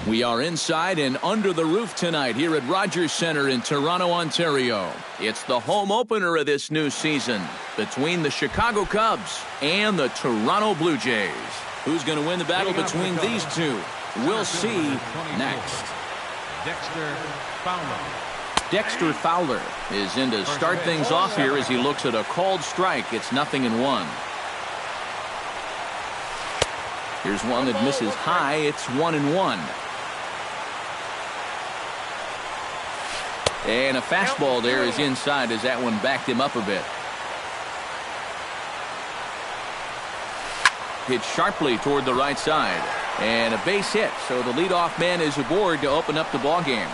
We are inside and under the roof tonight here at Rogers Centre in Toronto, Ontario. It's the home opener of this new season between the Chicago Cubs and the Toronto Blue Jays. Who's going to win the battle between these two? We'll see next. Dexter Fowler is in to start things off here as he looks at a called strike. It's 0-1. Here's one that misses high. It's 1-1. And a fastball there is inside as that one backed him up a bit. Hit sharply toward the right side. And a base hit, so the leadoff man is aboard to open up the ballgame.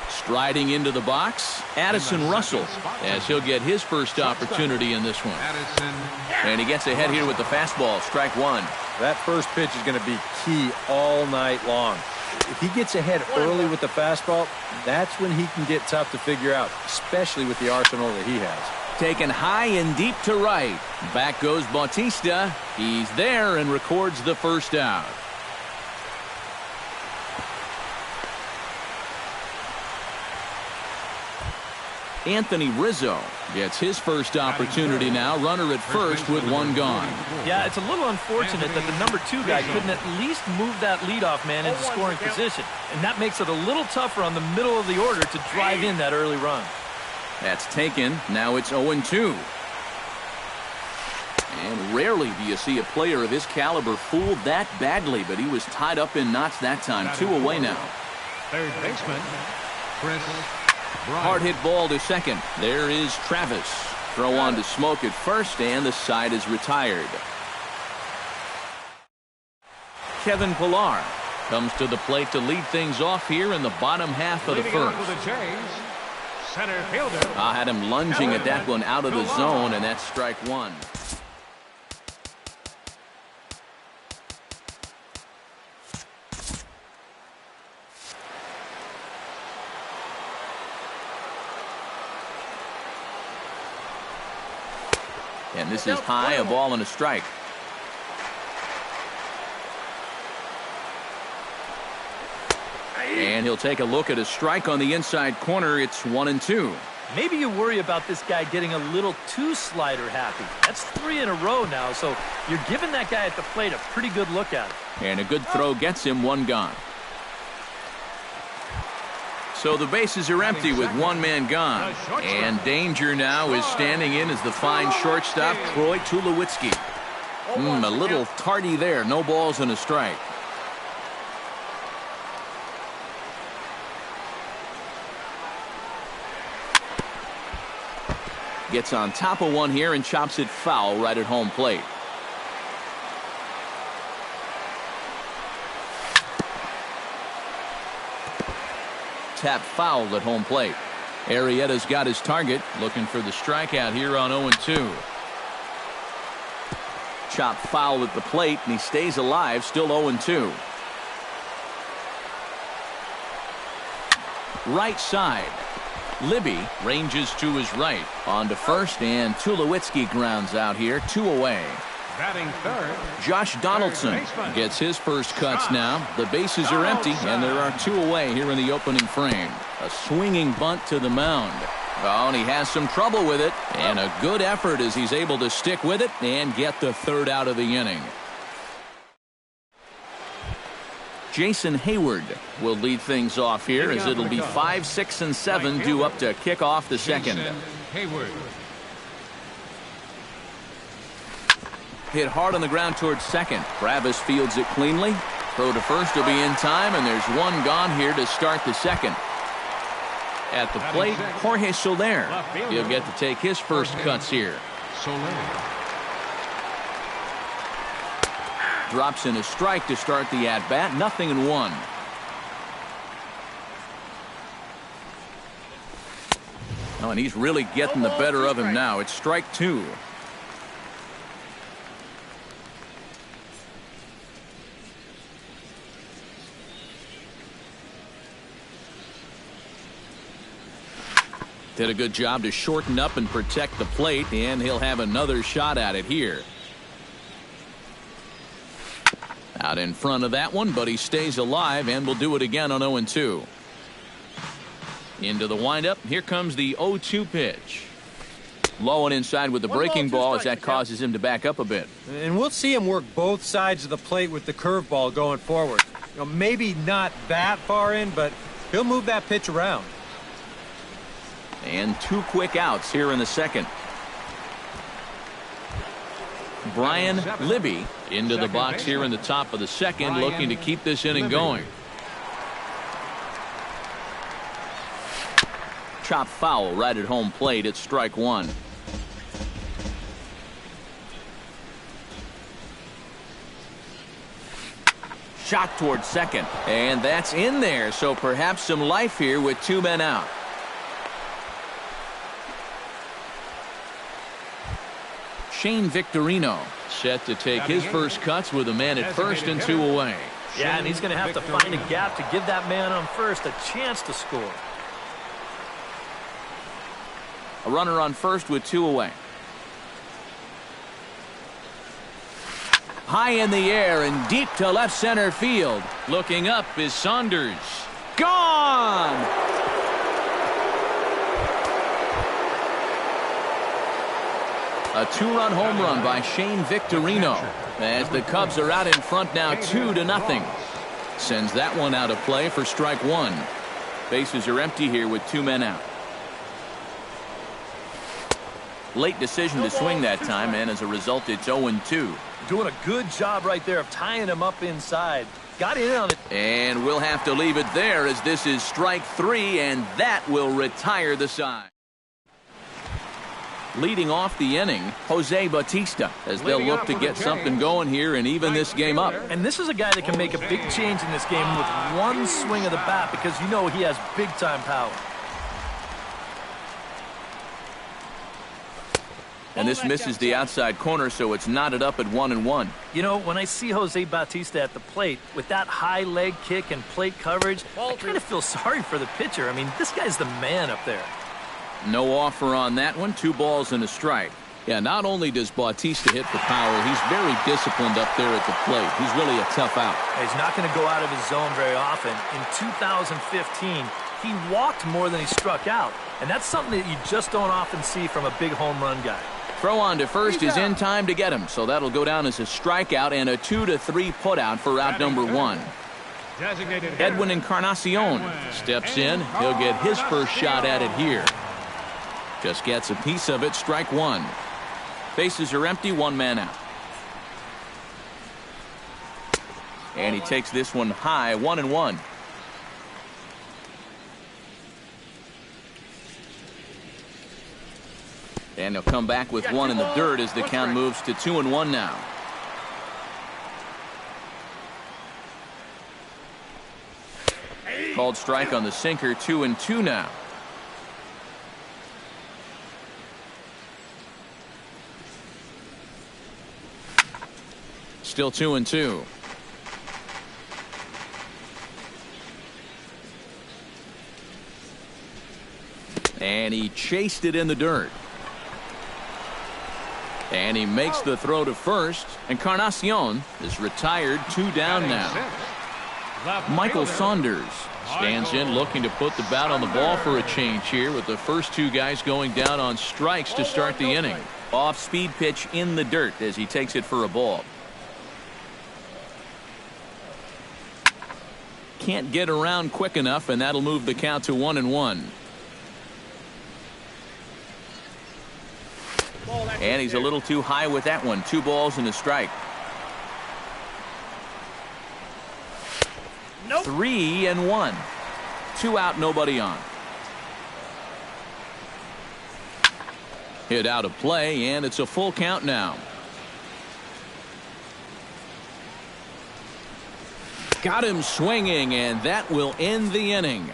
Striding into the box, Addison Russell, as he'll get his first opportunity in this one. And he gets ahead here with the fastball, strike one. That first pitch is going to be key all night long. If he gets ahead early with the fastball, that's when he can get tough to figure out, especially with the arsenal that he has. Taken high and deep to right. Back goes Bautista. He's there and records the first out. Anthony Rizzo gets his first opportunity now. Runner at first with one gone. Yeah, it's a little unfortunate that the number 2 guy couldn't at least move that leadoff man into scoring position. And that makes it a little tougher on the middle of the order to drive in that early run. That's taken. Now it's 0-2. And rarely do you see a player of his caliber fooled that badly, but he was tied up in knots that time. 2 away now. Third baseman, Chris. Hard hit ball to second. There is Travis. Throw on to Smoke at first, and the side is retired. Kevin Pillar comes to the plate to lead things off here in the bottom half of the first. Center fielder. I had him lunging at that one out of the zone, and that's strike one. And this is high, a ball and a strike. And he'll take a look at a strike on the inside corner. It's 1-2. Maybe you worry about this guy getting a little too slider happy. That's 3 in a row now, so you're giving that guy at the plate a pretty good look at it. And a good throw gets him one gone. So the bases are empty with one man gone. And danger now is standing in as the fine shortstop, Troy Tulowitzki. A little tardy there. No balls and a strike. Gets on top of one here and chops it foul right at home plate. Tap foul at home plate. Arrieta's got his target, looking for the strikeout here on 0-2. Chop foul at the plate, and he stays alive, still 0-2. Right side. Libby ranges to his right. On to first, and Tulowitzki grounds out here, 2 away. Batting third, Josh Donaldson gets his first cuts now. The bases are empty, and there are 2 away here in the opening frame. A swinging bunt to the mound. Oh, and he has some trouble with it, and a good effort as he's able to stick with it and get the third out of the inning. Jason Hayward will lead things off here as it'll be 5, 6, and 7 due up to kick off the second. Hayward. Hit hard on the ground towards second. Travis fields it cleanly. Throw to first will be in time, and there's one gone here to start the second. At the plate, Jorge Soler. He'll get to take his first cuts here. Soler. Drops in a strike to start the at-bat. 0-1. Oh, and he's really getting the better of him now. It's strike 2. Did a good job to shorten up and protect the plate, and he'll have another shot at it here. Out in front of that one, but he stays alive and will do it again on 0-2. Into the windup. Here comes the 0-2 pitch. Low and inside with the breaking ball as that causes him to back up a bit. And we'll see him work both sides of the plate with the curveball going forward. You know, maybe not that far in, but he'll move that pitch around. And 2 quick outs here in the second. Brian Libby into the box here in the top of the second, looking to keep this inning going. Chop foul right at home plate. It's strike 1. Shot towards second, and that's in there, so perhaps some life here with 2 men out. Shane Victorino set to take his first cuts with a man at first and 2 away. Yeah, and he's going to have to find a gap to give that man on first a chance to score. A runner on first with 2 away. High in the air and deep to left center field. Looking up is Saunders. Gone! A 2-run home run by Shane Victorino as the Cubs are out in front now 2-0. Sends that one out of play for strike 1. Bases are empty here with 2 men out. Late decision to swing that time, and as a result it's 0-2. Doing a good job right there of tying him up inside. Got in on it. And we'll have to leave it there as this is strike 3, and that will retire the side. Leading off the inning, Jose Bautista, as they'll look to get something going here and even this game up. And this is a guy that can make a big change in this game with one swing of the bat, because you know he has big-time power. And this misses the outside corner, so it's knotted up at 1-1. You know, when I see Jose Bautista at the plate with that high leg kick and plate coverage, I kind of feel sorry for the pitcher. I mean, this guy's the man up there. No offer on that one. 2 balls and a strike. Yeah, not only does Bautista hit for power, he's very disciplined up there at the plate. He's really a tough out. He's not going to go out of his zone very often. In 2015, he walked more than he struck out. And that's something that you just don't often see from a big home run guy. Throw on to first is in time to get him, so that'll go down as a strikeout and a 2-3 putout for out number 1. Edwin Encarnacion steps in. He'll get his first shot at it here. Just gets a piece of it, strike 1. Bases are empty, 1 man out. And he takes this one high, 1-1. And he'll come back with 1 in the dirt as the count moves to 2-1 now. Called strike on the sinker, 2-2 now. Still 2-2. And he chased it in the dirt. And he makes the throw to first. Encarnacion is retired, 2 down now. Michael Saunders stands in looking to put the bat on the ball for a change here with the first 2 guys going down on strikes to start the inning. Off-speed pitch in the dirt as he takes it for a ball. Can't get around quick enough, and that'll move the count to 1-1. And he's a little too high with that one. 2 balls and a strike. 3-1. 2 out, nobody on. Hit out of play, and it's a full count now. Got him swinging, and that will end the inning.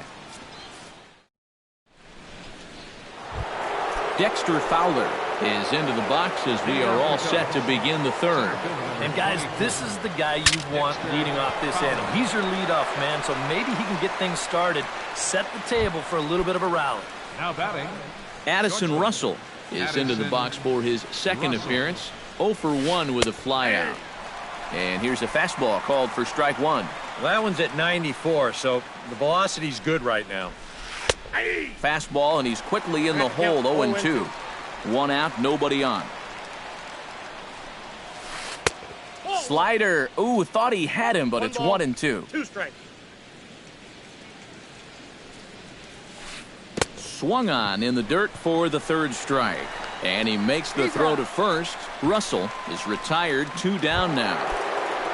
Dexter Fowler is into the box as we are all set to begin the third. And guys, this is the guy you want leading off this inning. He's your leadoff man, so maybe he can get things started, set the table for a little bit of a rally. Now batting, Addison Russell is into the box for his second appearance. 0 for 1 with a flyout. And here's a fastball called for strike one. Well, that one's at 94, so the velocity's good right now. Fastball, and he's quickly in the hole, 0-2. One out, nobody on. Slider. Ooh, thought he had him, but it's 1-2. 2 strikes. Swung on in the dirt for the third strike. And he makes the throw to first. Russell is retired, 2 down now.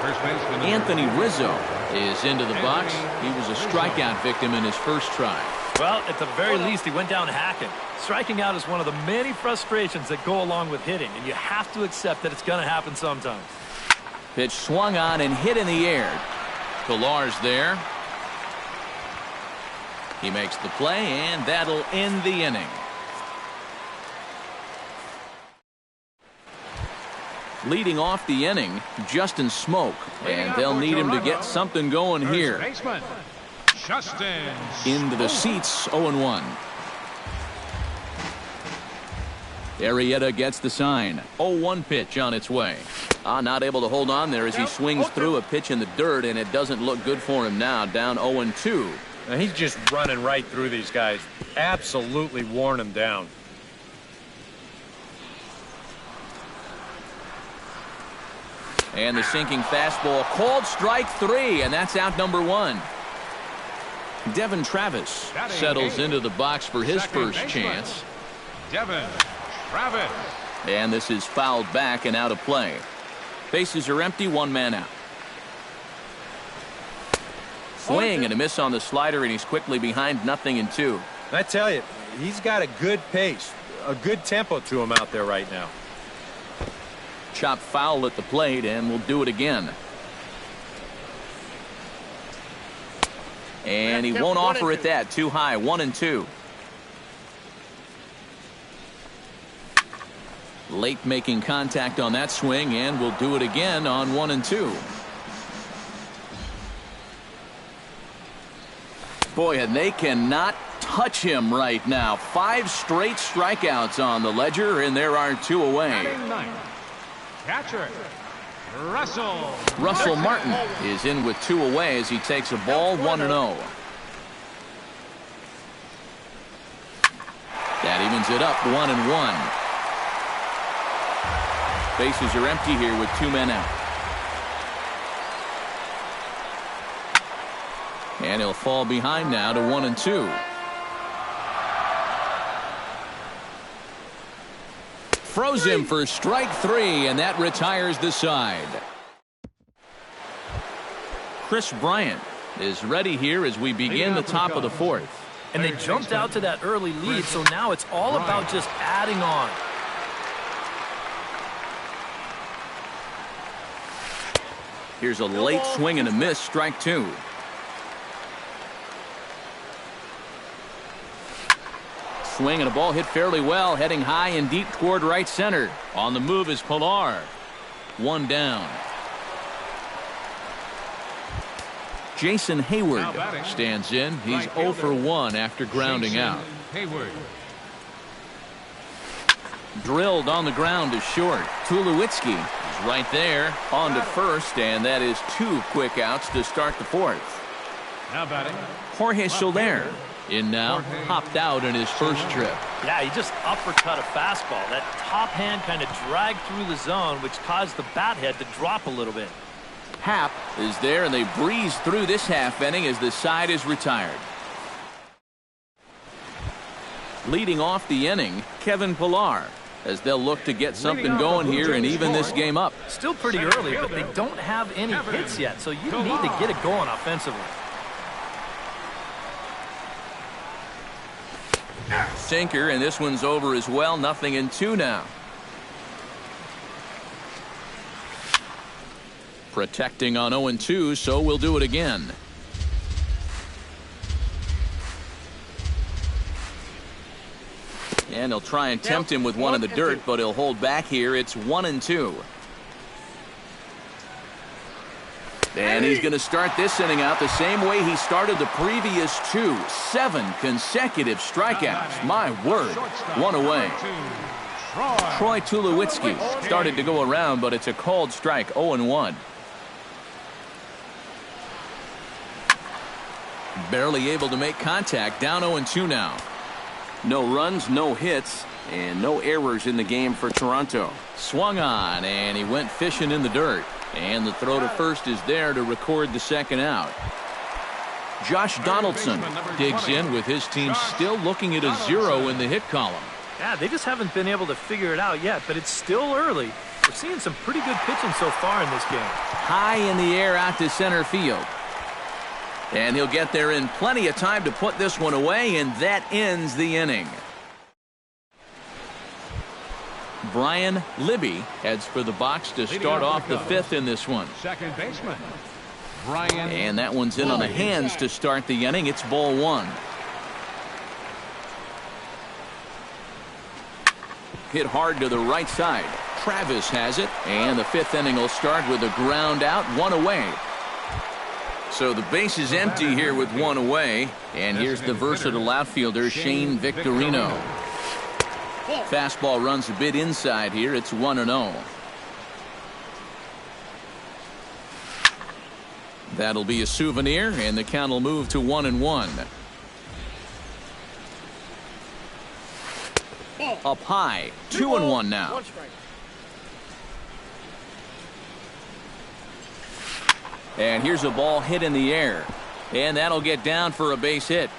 First baseman Anthony Rizzo is into the box. He was a strikeout victim in his first try. Well, at the very least, he went down hacking. Striking out is one of the many frustrations that go along with hitting, and you have to accept that it's going to happen sometimes. Pitch swung on and hit in the air. Pilar's there. He makes the play, and that'll end the inning. Leading off the inning, Justin Smoke, and they'll need him to get something going here. baseman Justin Into the seats, 0-1. Arrieta gets the sign. 0-1 pitch on its way. Not able to hold on there as he swings through a pitch in the dirt, and it doesn't look good for him now. Down 0-2. Now, he's just running right through these guys. Absolutely worn them down. And the sinking fastball called strike 3, and that's out number 1. Devin Travis settles into the box for his first chance. Devin Travis. And this is fouled back and out of play. Bases are empty, 1 man out. Swing and a miss on the slider, and he's quickly behind 0-2. I tell you, he's got a good pace, a good tempo to him out there right now. Chopped foul at the plate, and we'll do it again. And he won't offer it that. Too high, 1-2. Late making contact on that swing, and we'll do it again on 1-2. Boy, and they cannot touch him right now. 5 straight strikeouts on the ledger, and there are 2 away. Catcher Russell. Russell Martin is in with 2 away as he takes a ball, 1-0. That evens it up, 1-1. Bases are empty here with 2 men out. And he'll fall behind now to 1-2. Froze him for strike 3, and that retires the side. Chris Bryant is ready here as we begin the top of the 4th. And they jumped out to that early lead, so now it's all about just adding on. Here's a late swing and a miss, strike 2. Swing and a ball hit fairly well, heading high and deep toward right center. On the move is Pilar. 1 down. Jason Hayward stands in. He's 0 for 1 after grounding out. Hayward. Drilled on the ground to short. Tulowitzki is right there on to first, and that is 2 quick outs to start the 4th. Now batting Jorge Soler in now, hopped out in his first trip. Yeah, he just uppercut a fastball. That top hand kind of dragged through the zone, which caused the bat head to drop a little bit. Happ is there, and they breeze through this half inning as the side is retired. Leading off the inning, Kevin Pilar, as they'll look to get something going here and even this game up. Still pretty early, but they don't have any hits yet, so you need to get it going offensively. Sinker, and this one's over as well. 0-2 now. Protecting on 0-2, so we'll do it again. And he'll try and tempt him with one in the dirt, but he'll hold back here. It's 1-2. And he's going to start this inning out the same way he started the previous 2. 7 consecutive strikeouts. My word. 1 away. Troy Tulowitzki started to go around, but it's a called strike, 0-1. barely able to make contact. Down 0-2 now. No runs, no hits, and no errors in the game for Toronto. Swung on, and he went fishing in the dirt. And the throw to first is there to record the second out. Josh Donaldson digs in with his team still looking at a 0 in the hit column. Yeah, they just haven't been able to figure it out yet, but it's still early. We're seeing some pretty good pitching so far in this game. High in the air out to center field. And he'll get there in plenty of time to put this one away, and that ends the inning. Brian Libby heads for the box to start off the fifth in this one. Second baseman, Brian. And that one's in on the hands to start the inning. It's ball one. Hit hard to the right side. Travis has it, and the fifth inning will start with a ground out, one away. So the base is empty here with one away, and here's the versatile outfielder Shane Victorino. Fastball runs a bit inside here. It's 1-0. That'll be a souvenir, and the count will move to 1-1. Up high, 2-1 now. And here's a ball hit in the air, and that'll get down for a base hit.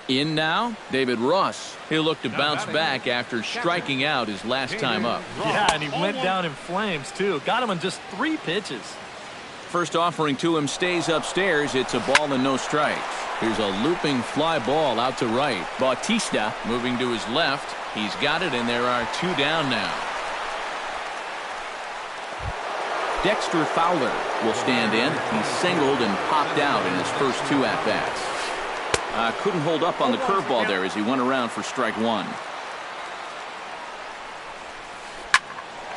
In now, David Ross. He'll look to bounce back after striking out his last time up. Yeah, and he went down in flames, too. Got him on just 3 pitches. First offering to him stays upstairs. It's a ball and no strikes. Here's a looping fly ball out to right. Bautista moving to his left. He's got it, and there are 2 down now. Dexter Fowler will stand in. He's singled and popped out in his first 2 at-bats. Couldn't hold up on the curveball there as he went around for strike 1.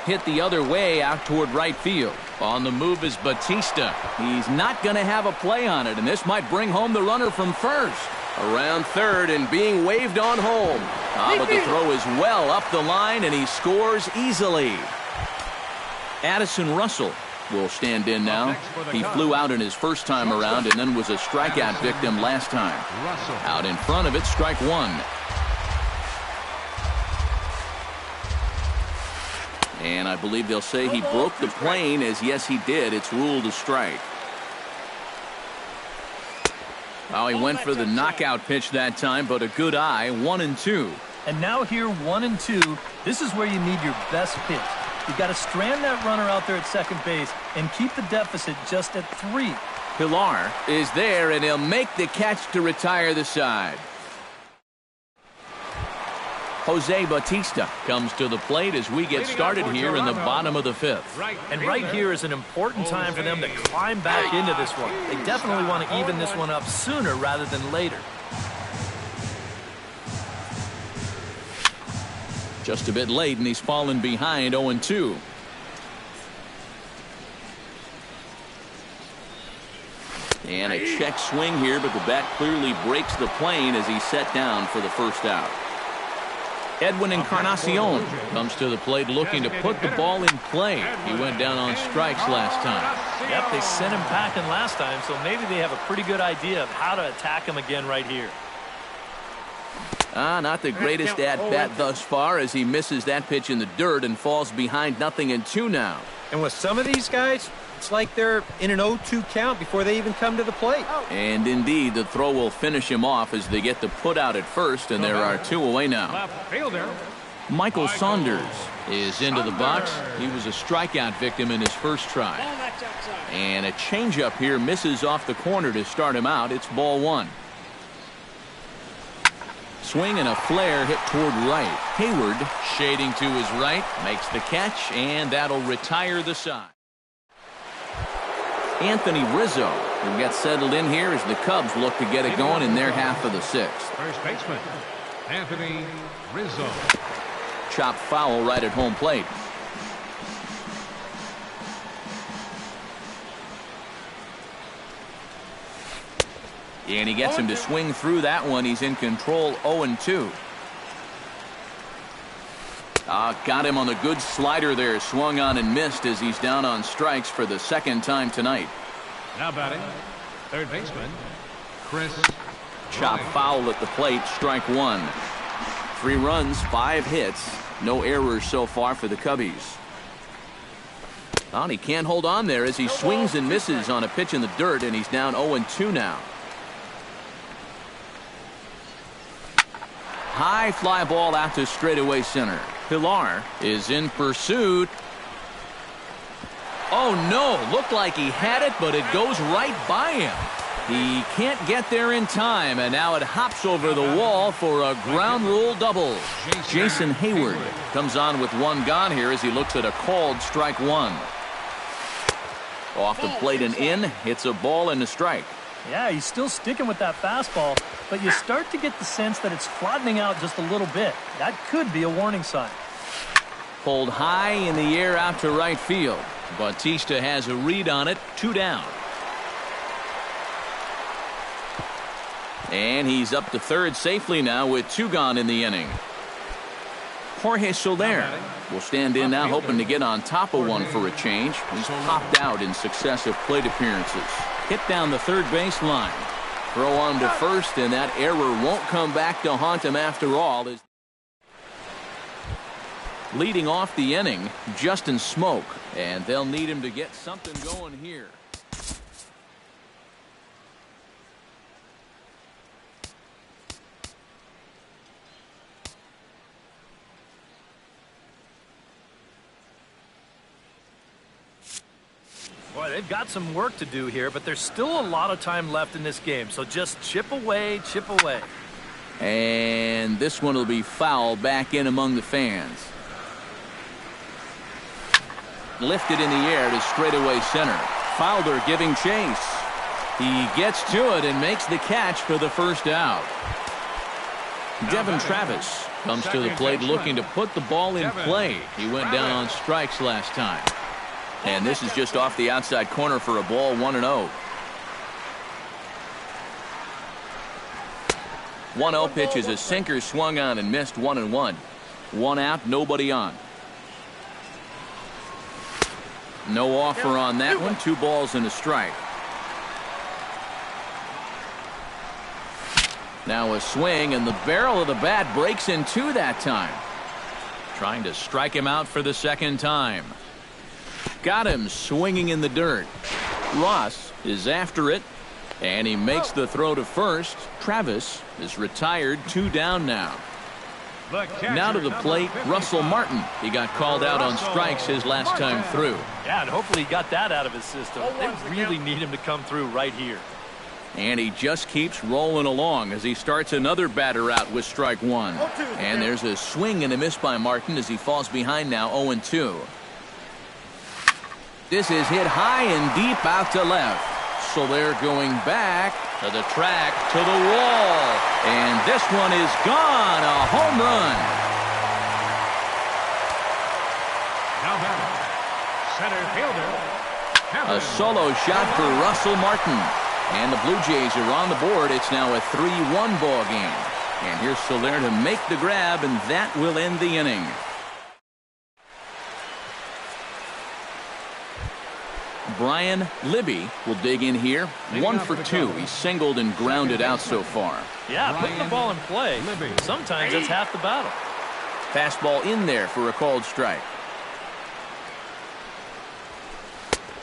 Hit the other way out toward right field. On the move is Bautista. He's not going to have a play on it, and this might bring home the runner from first. Around third and being waved on home. But the throw is well up the line, and he scores easily. Addison Russell will stand in now. He flew out in his first time around and then was a strikeout victim last time. Out in front of it, strike 1. And I believe they'll say he broke the plane, as yes he did. It's ruled a strike. Oh, he went for the knockout pitch that time, but a good eye. 1-2. And now here 1-2. This is where you need your best pitch. You've got to strand that runner out there at second base and keep the deficit just at 3. Pilar is there, and he'll make the catch to retire the side. Jose Bautista comes to the plate as we get started here in the bottom of the 5th. And right here is an important time for them to climb back into this one. They definitely want to even this one up sooner rather than later. Just a bit late, and he's fallen behind 0-2. And a check swing here, but the bat clearly breaks the plane as he's set down for the first out. Edwin Encarnacion comes to the plate looking to put the ball in play. He went down on strikes last time. Yep, they sent him packing last time, so maybe they have a pretty good idea of how to attack him again right here. Not the greatest at-bat thus far as he misses that pitch in the dirt and falls behind 0-2 now. And with some of these guys, it's like they're in an 0-2 count before they even come to the plate. And indeed, the throw will finish him off as they get the put out at first, and there are 2 away now. Left fielder, Michael Saunders is into the box. He was a strikeout victim in his first try. And a changeup here misses off the corner to start him out. It's ball 1. Swing and a flare hit toward right. Hayward shading to his right, makes the catch, and that'll retire the side. Anthony Rizzo will get settled in here as the Cubs look to get it going in their half of the 6th. first baseman, Anthony Rizzo. Chopped foul right at home plate. And he gets him to swing through that one. He's in control 0-2. Got him on the good slider there. Swung on and missed as he's down on strikes for the second time tonight. Now batting, third baseman, Chris. Chop foul at the plate, strike one. 3 runs, 5 hits, no errors so far for the Cubbies. And he can't hold on there as he swings and misses on a pitch in the dirt, and he's down 0-2 now. High fly ball out to straightaway center. Pilar is in pursuit. Oh no, looked like he had it, but it goes right by him. He can't get there in time, and now it hops over the wall for a ground rule double. Jason Hayward comes on with 1 gone here as he looks at a called strike 1. Off the plate and in, hits a ball and a strike. Yeah, he's still sticking with that fastball, but you start to get the sense that it's flattening out just a little bit. That could be a warning sign. Pulled high in the air out to right field. Bautista has a read on it, 2 down. And he's up to third safely now with 2 gone in the inning. Jorge Soler will stand in now, hoping to get on top of one for a change. He's popped out in successive plate appearances. Hit down the third base line. Throw on to first, and that error won't come back to haunt him after all. Leading off the inning, Justin Smoke, and they'll need him to get something going here. Boy, they've got some work to do here, but there's still a lot of time left in this game, so just chip away, chip away. And this one will be foul back in among the fans. Lifted in the air to straightaway center. Fowler giving chase. He gets to it and makes the catch for the first out. Devin Travis comes to the plate looking to put the ball in play. He went down on strikes last time. And this is just off the outside corner for a ball, 1-0. 1-0 pitch is a sinker swung on and missed, 1-1. 1 out, nobody on. No offer on that one. 2 balls and a strike. Now a swing, and the barrel of the bat breaks in 2 that time. Trying to strike him out for the second time. Got him swinging in the dirt. Ross is after it, and he makes the throw to first. Travis is retired, 2 down now. Now to the plate, Russell Martin. He got called out on strikes his last time through. Yeah, and hopefully he got that out of his system. They really need him to come through right here. And he just keeps rolling along as he starts another batter out with strike 1. And there's a swing and a miss by Martin as he falls behind now, 0-2. This is hit high and deep out to left. So they're going back to the track, to the wall. And this one is gone. A home run. Now batting, center fielder. A solo shot for Russell Martin. And the Blue Jays are on the board. It's now a 3-1 ball game. And here's Soler to make the grab, and that will end the inning. Brian Libby will dig in here. 1 for 2. He's singled and grounded out so far. Yeah, putting the ball in play. Sometimes that's half the battle. Fastball in there for a called strike.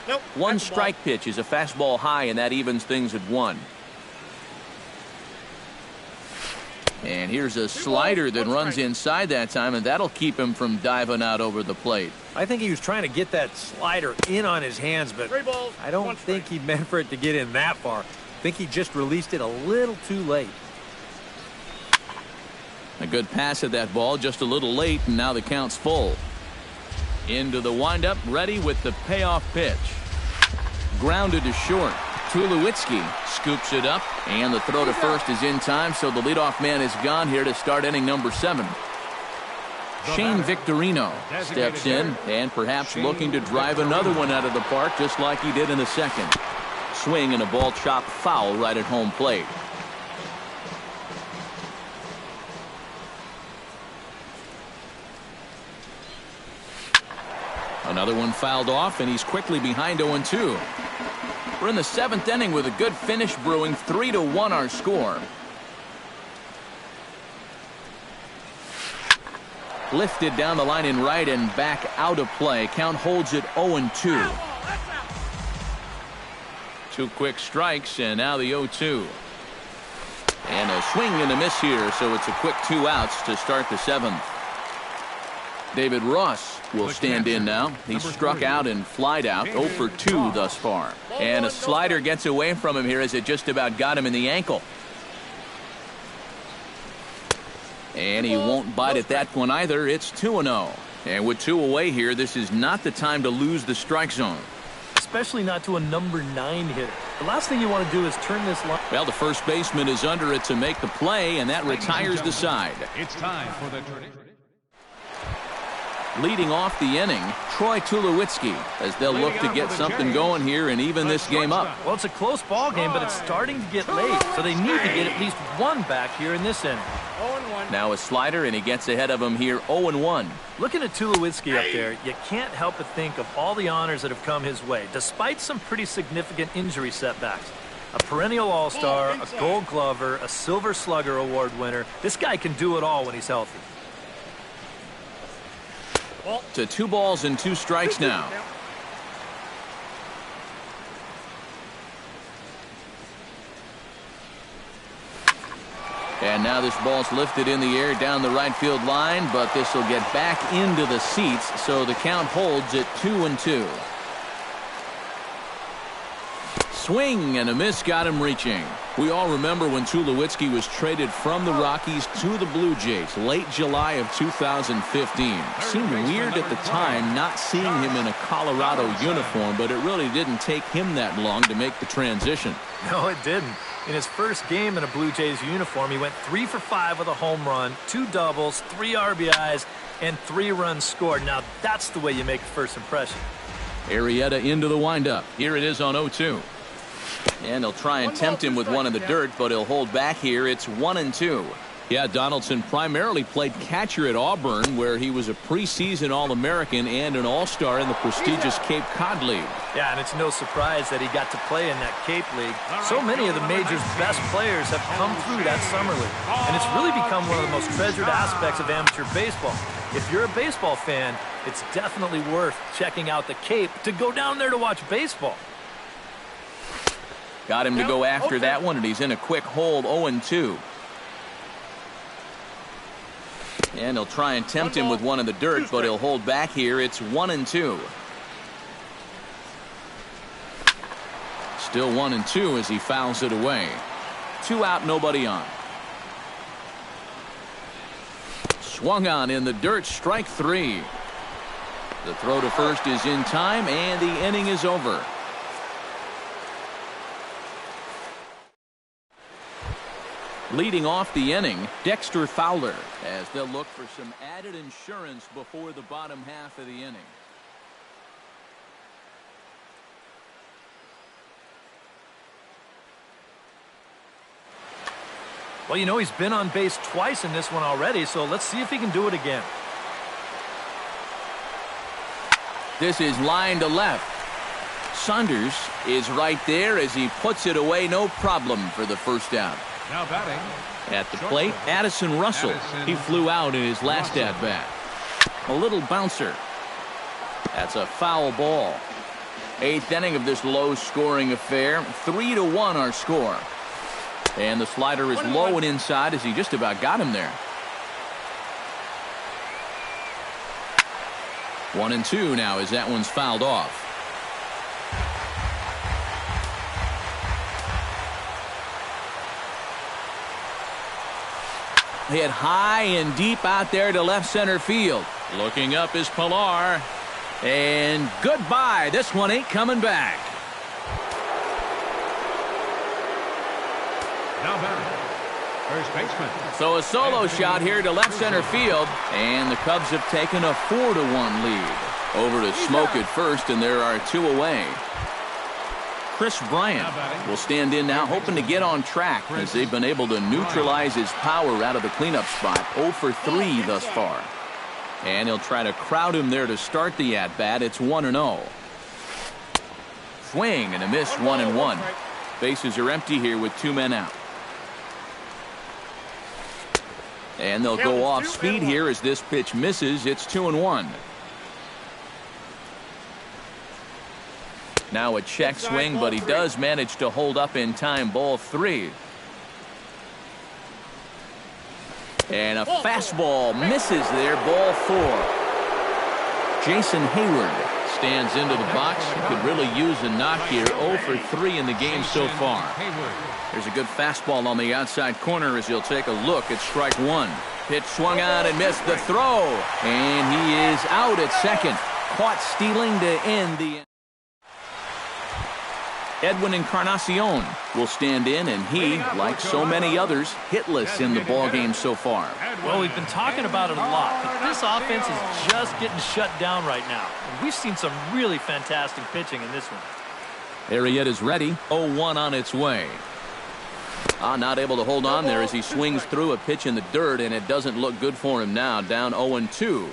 Nope. 1 strike pitch is a fastball high, and that evens things at 1. And here's a slider that runs inside that time, and that'll keep him from diving out over the plate. I think he was trying to get that slider in on his hands, but I don't think he meant for it to get in that far. I think he just released it a little too late. A good pass at that ball, just a little late, and now the count's full. Into the windup, ready with the payoff pitch. Grounded to short. Tulowitzki scoops it up, and the throw to first is in time, so the leadoff man is gone here to start inning number 7. Shane Victorino steps in and perhaps looking to drive another one out of the park just like he did in the second. Swing and a ball chopped foul right at home plate. Another one fouled off, and he's quickly behind 0-2. We're in the 7th inning with a good finish brewing. 3-1 our score. Lifted down the line in right and back out of play. Count holds it 0-2. 2 quick strikes, and now the 0-2. And a swing and a miss here, so it's a quick 2 outs to start the 7th. David Ross will stand in now. He struck out and flied out. 0 for 2 thus far. And a slider gets away from him here as it just about got him in the ankle. And he won't bite at that one either. It's 2-0. And with 2 away here, this is not the time to lose the strike zone. Especially not to a number 9 hitter. The last thing you want to do is turn this line. Well, the first baseman is under it to make the play, and that retires the side. It's time for the tradition. Leading off the inning, Troy Tulowitzki, as they'll look to get something going here and even this game up. Well, it's a close ball game, but it's starting to get late, so they need to get at least 1 back here in this inning. 0-1. Now a slider, and he gets ahead of him here, 0-1. Looking at Tulowitzki up there, you can't help but think of all the honors that have come his way, despite some pretty significant injury setbacks. A perennial all-star, a gold glover, a silver slugger award winner. This guy can do it all when he's healthy. To 2 balls and 2 strikes now. And now this ball's lifted in the air down the right field line, but this will get back into the seats, so the count holds at 2-2. Swing and a miss got him reaching. We all remember when Tulowitzki was traded from the Rockies to the Blue Jays late July of 2015. Seemed weird at the time not seeing him in a Colorado uniform, but it really didn't take him that long to make the transition. No, it didn't. In his first game in a Blue Jays uniform, he went 3 for 5 with a home run, 2 doubles, 3 RBIs, and 3 runs scored. Now that's the way you make a first impression. Arrieta into the windup. Here it is on 0-2. And they'll try and tempt him with one in the dirt, but he'll hold back here. It's 1-2. Yeah, Donaldson primarily played catcher at Auburn, where he was a preseason All-American and an All-Star in the prestigious Cape Cod League. Yeah, and it's no surprise that he got to play in that Cape League. So many of the major's best players have come through that summer league, and it's really become one of the most treasured aspects of amateur baseball. If you're a baseball fan, it's definitely worth checking out the Cape to go down there to watch baseball. Got him to go after that one, and he's in a quick hold, 0-2. And he'll try and tempt him with one in the dirt, but he'll hold back here. It's 1-2. Still 1-2 as he fouls it away. 2 out, nobody on. Swung on in the dirt, strike 3. The throw to first is in time, and the inning is over. Leading off the inning, Dexter Fowler, as they'll look for some added insurance before the bottom half of the inning. Well, you know, he's been on base twice in this one already, so let's see if he can do it again. This is line to left. Saunders is right there as he puts it away, no problem for the first out. Now batting. At the plate, Addison Russell. He flew out in his last at-bat. A little bouncer. That's a foul ball. 8th inning of this low-scoring affair. 3-1 our score. And the slider is low and inside as he just about got him there. 1-2 now as that one's fouled off. Hit high and deep out there to left center field. Looking up is Pilar. And goodbye. This one ain't coming back. Now batting. First baseman. So a solo shot here to left center field. And the Cubs have taken a 4-1 lead. Over to Smoke at first, and there are 2 away. Chris Bryant will stand in now, hoping to get on track as they've been able to neutralize his power out of the cleanup spot. 0 for 3 thus far. And he'll try to crowd him there to start the at-bat. It's 1-0. Swing and a miss, 1-1. Bases are empty here with 2 men out. And they'll go off speed here as this pitch misses. It's 2-1. Now a check swing, but he does manage to hold up in time. Ball 3. And a fastball misses there. Ball 4. Jason Hayward stands into the box. He could really use a knock here. 0 for 3 in the game so far. There's a good fastball on the outside corner as he'll take a look at strike 1. Pitch swung on and missed the throw. And he is out at second. Caught stealing to end the... Edwin Encarnacion will stand in, and he, like so many others, hitless in the ballgame so far. Well, we've been talking about it a lot, but this offense is just getting shut down right now. And we've seen some really fantastic pitching in this one. Arrieta's ready. 0-1 on its way. Not able to hold on there as he swings through a pitch in the dirt, and it doesn't look good for him now. Down 0-2.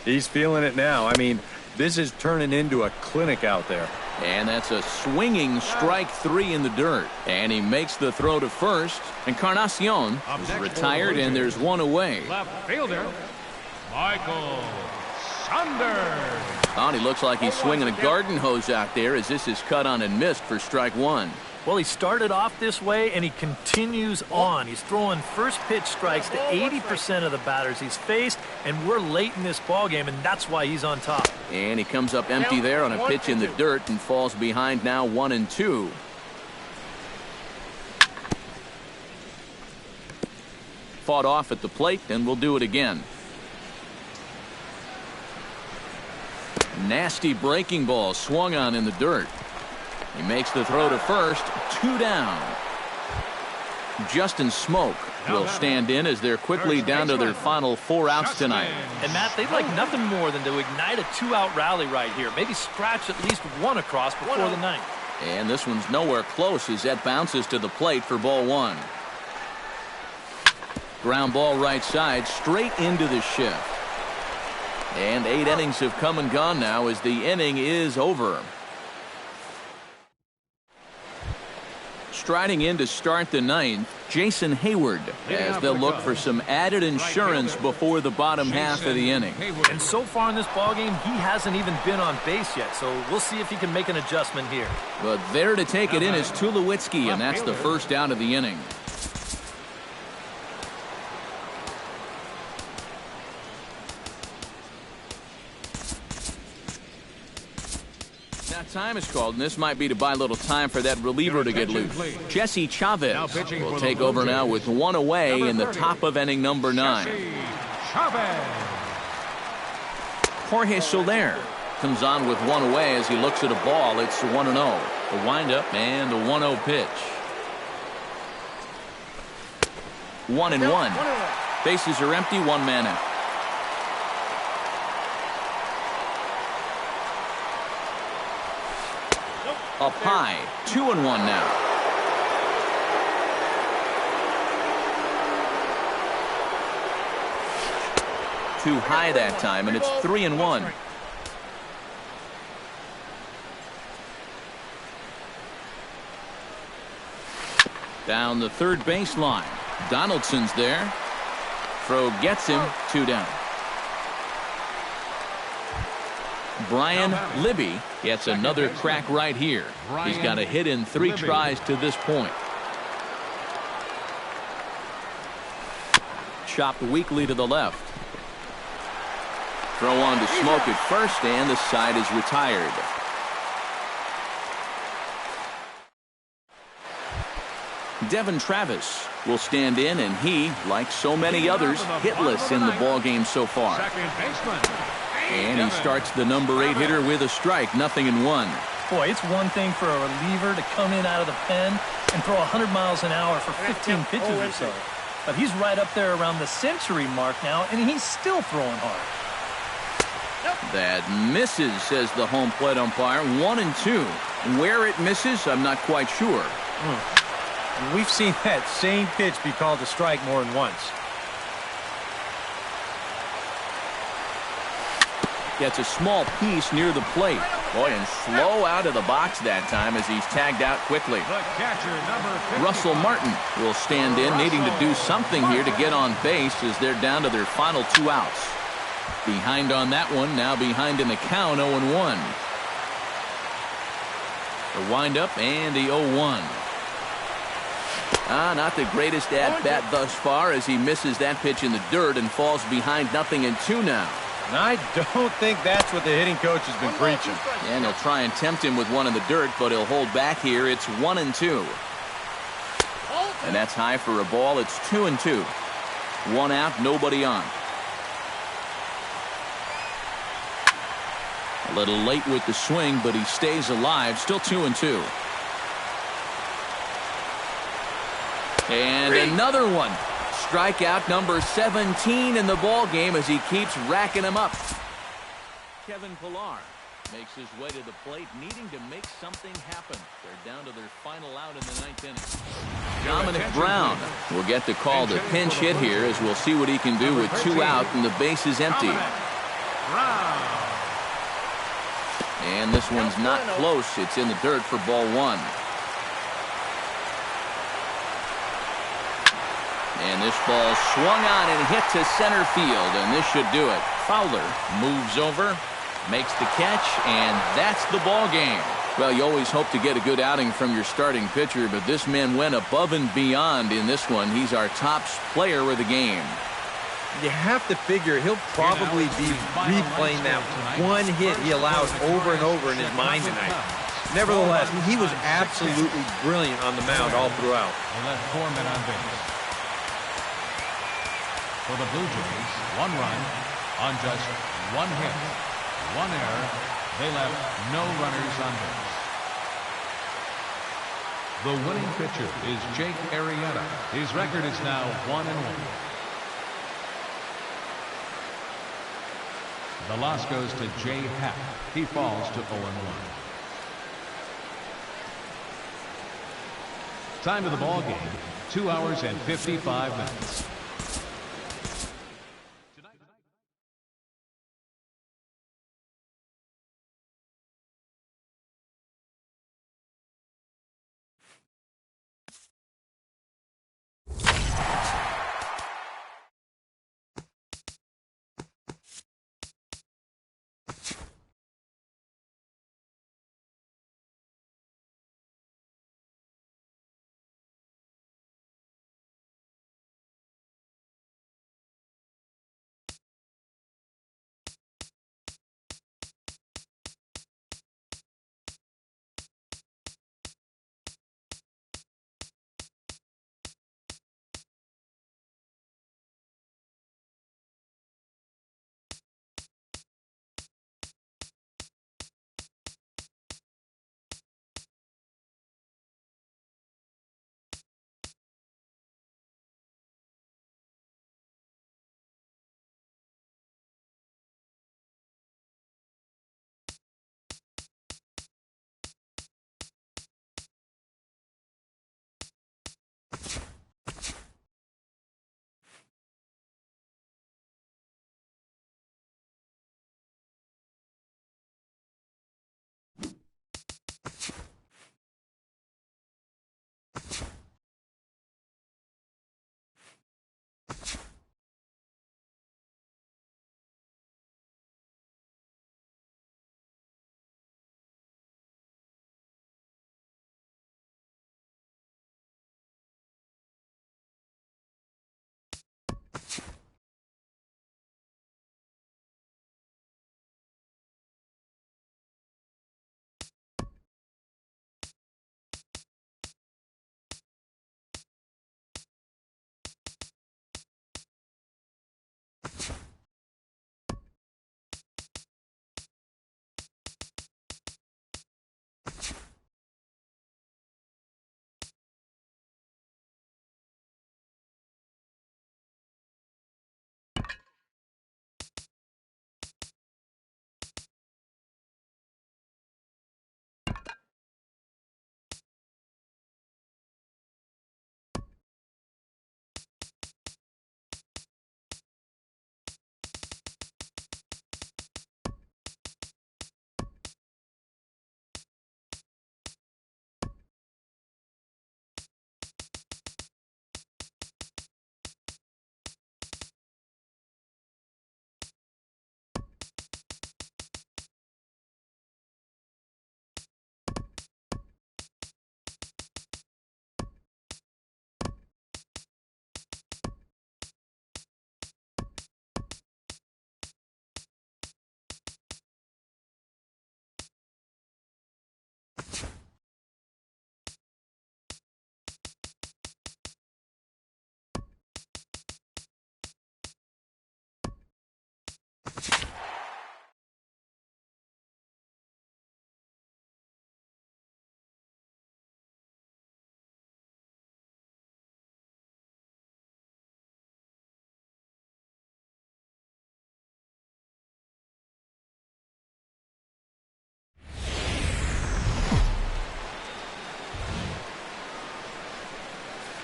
He's feeling it now. I mean, this is turning into a clinic out there. And that's a swinging strike 3 in the dirt. And he makes the throw to first. Encarnacion is retired, and there's 1 away. Left fielder, Michael Saunders. He looks like he's swinging a garden hose out there as this is cut on and missed for strike 1. Well, he started off this way, and he continues on. He's throwing first pitch strikes to 80% of the batters he's faced, and we're late in this ballgame, and that's why he's on top. And he comes up empty there on a pitch in the dirt and falls behind now 1-2. Fought off at the plate, and we'll do it again. Nasty breaking ball swung on in the dirt. He makes the throw to first. 2 down. Justin Smoke will stand in as they're quickly down to their final 4 outs tonight. And Matt, they'd like nothing more than to ignite a 2-out rally right here. Maybe scratch at least 1 across before the 9th. And this one's nowhere close as that bounces to the plate for ball 1. Ground ball right side, straight into the shift. And 8 innings have come and gone now as the inning is over. Striding in to start the 9th, Jason Hayward, as they'll look for some added insurance before the bottom half of the inning. And so far in this ballgame, he hasn't even been on base yet, so we'll see if he can make an adjustment here. But there to take it in is Tulowitzki, and that's the first out of the inning. Time is called, and this might be to buy a little time for that reliever to get loose. Jesse Chavez will take over now with 1 away in the top of inning number 9. Jorge Soler comes on with 1 away as he looks at a ball. It's 1-0. A windup and a 1-0 pitch. 1-1. Bases are empty, 1 man out. Up high, 2-1 now. Too high that time, and it's 3-1. Down the third baseline. Donaldson's there. Throw gets him, 2 down. Brian Libby gets another crack right here. He's got a hit in 3 tries to this point. Chopped weakly to the left. Throw on to Smoke at first, and the side is retired. Devin Travis will stand in, and he, like so many others, hitless in the ballgame so far. And he starts the number 8 hitter with a strike, 0-1. Boy, it's one thing for a reliever to come in out of the pen and throw 100 miles an hour for 15 pitches or so. But he's right up there around the century mark now, and he's still throwing hard. That misses, says the home plate umpire. 1-2. Where it misses, I'm not quite sure. We've seen that same pitch be called a strike more than once. Gets a small piece near the plate. Boy, and slow out of the box that time as he's tagged out quickly. The catcher, number 55. Russell Martin will stand in, needing to do something here to get on base as they're down to their final 2 outs. Behind on that one, now behind in the count, 0-1. The windup and the 0-1. Not the greatest at-bat thus far as he misses that pitch in the dirt and falls behind 0-2 now. And I don't think that's what the hitting coach has been preaching. And he'll try and tempt him with one in the dirt, but he'll hold back here. It's 1-2. And that's high for a ball. It's 2-2. 1 out, nobody on. A little late with the swing, but he stays alive. Still 2-2. And another one. Strikeout number 17 in the ball game as he keeps racking them up. Kevin Pillar makes his way to the plate, needing to make something happen. They're down to their final out in the 9th inning. Dominic Brown will get the call to pinch hit here as we'll see what he can do with 2 out and the base is empty. And this one's not close. It's in the dirt for ball 1. And this ball swung on and hit to center field, and this should do it. Fowler moves over, makes the catch, and that's the ball game. Well, you always hope to get a good outing from your starting pitcher, but this man went above and beyond in this one. He's our top player of the game. You have to figure he'll probably be replaying that one hit he allowed over and over in his mind tonight. Nevertheless, he was absolutely brilliant on the mound all throughout. They left 4 men on base. For the Blue Jays, 1 run on just 1 hit, 1 error. They left no runners on base. The winning pitcher is Jake Arrieta. His record is now 1-1. The loss goes to Jay Happ. He falls to 0-1. Time of the ball game, 2 hours and 55 minutes.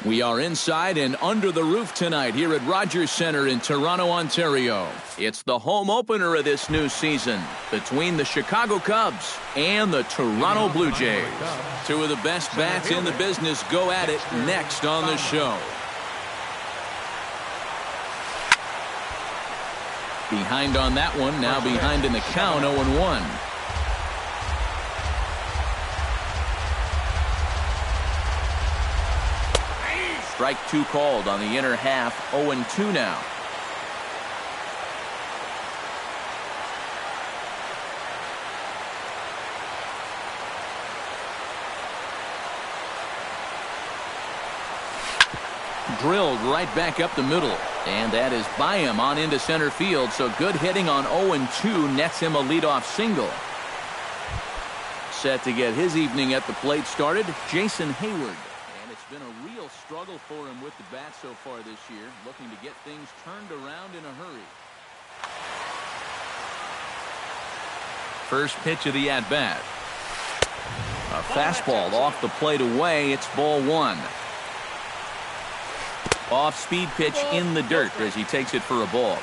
We are inside and under the roof tonight here at Rogers Center in Toronto, Ontario. It's the home opener of this new season between the Chicago Cubs and the Toronto Blue Jays. Two of the best bats in the business go at it next on the show. Behind on that one, now behind in the count, 0-1. Strike two called on the inner half, 0-2 now. Drilled right back up the middle, and that is by him on into center field, so good hitting on 0-2 nets him a leadoff single. Set to get his evening at the plate started, Jason Hayward. Been a real struggle for him with the bat so far this year, looking to get things turned around in a hurry. First pitch of the at-bat. A fastball off the plate away. It's ball one. Off-speed pitch in the dirt as he takes it for a ball.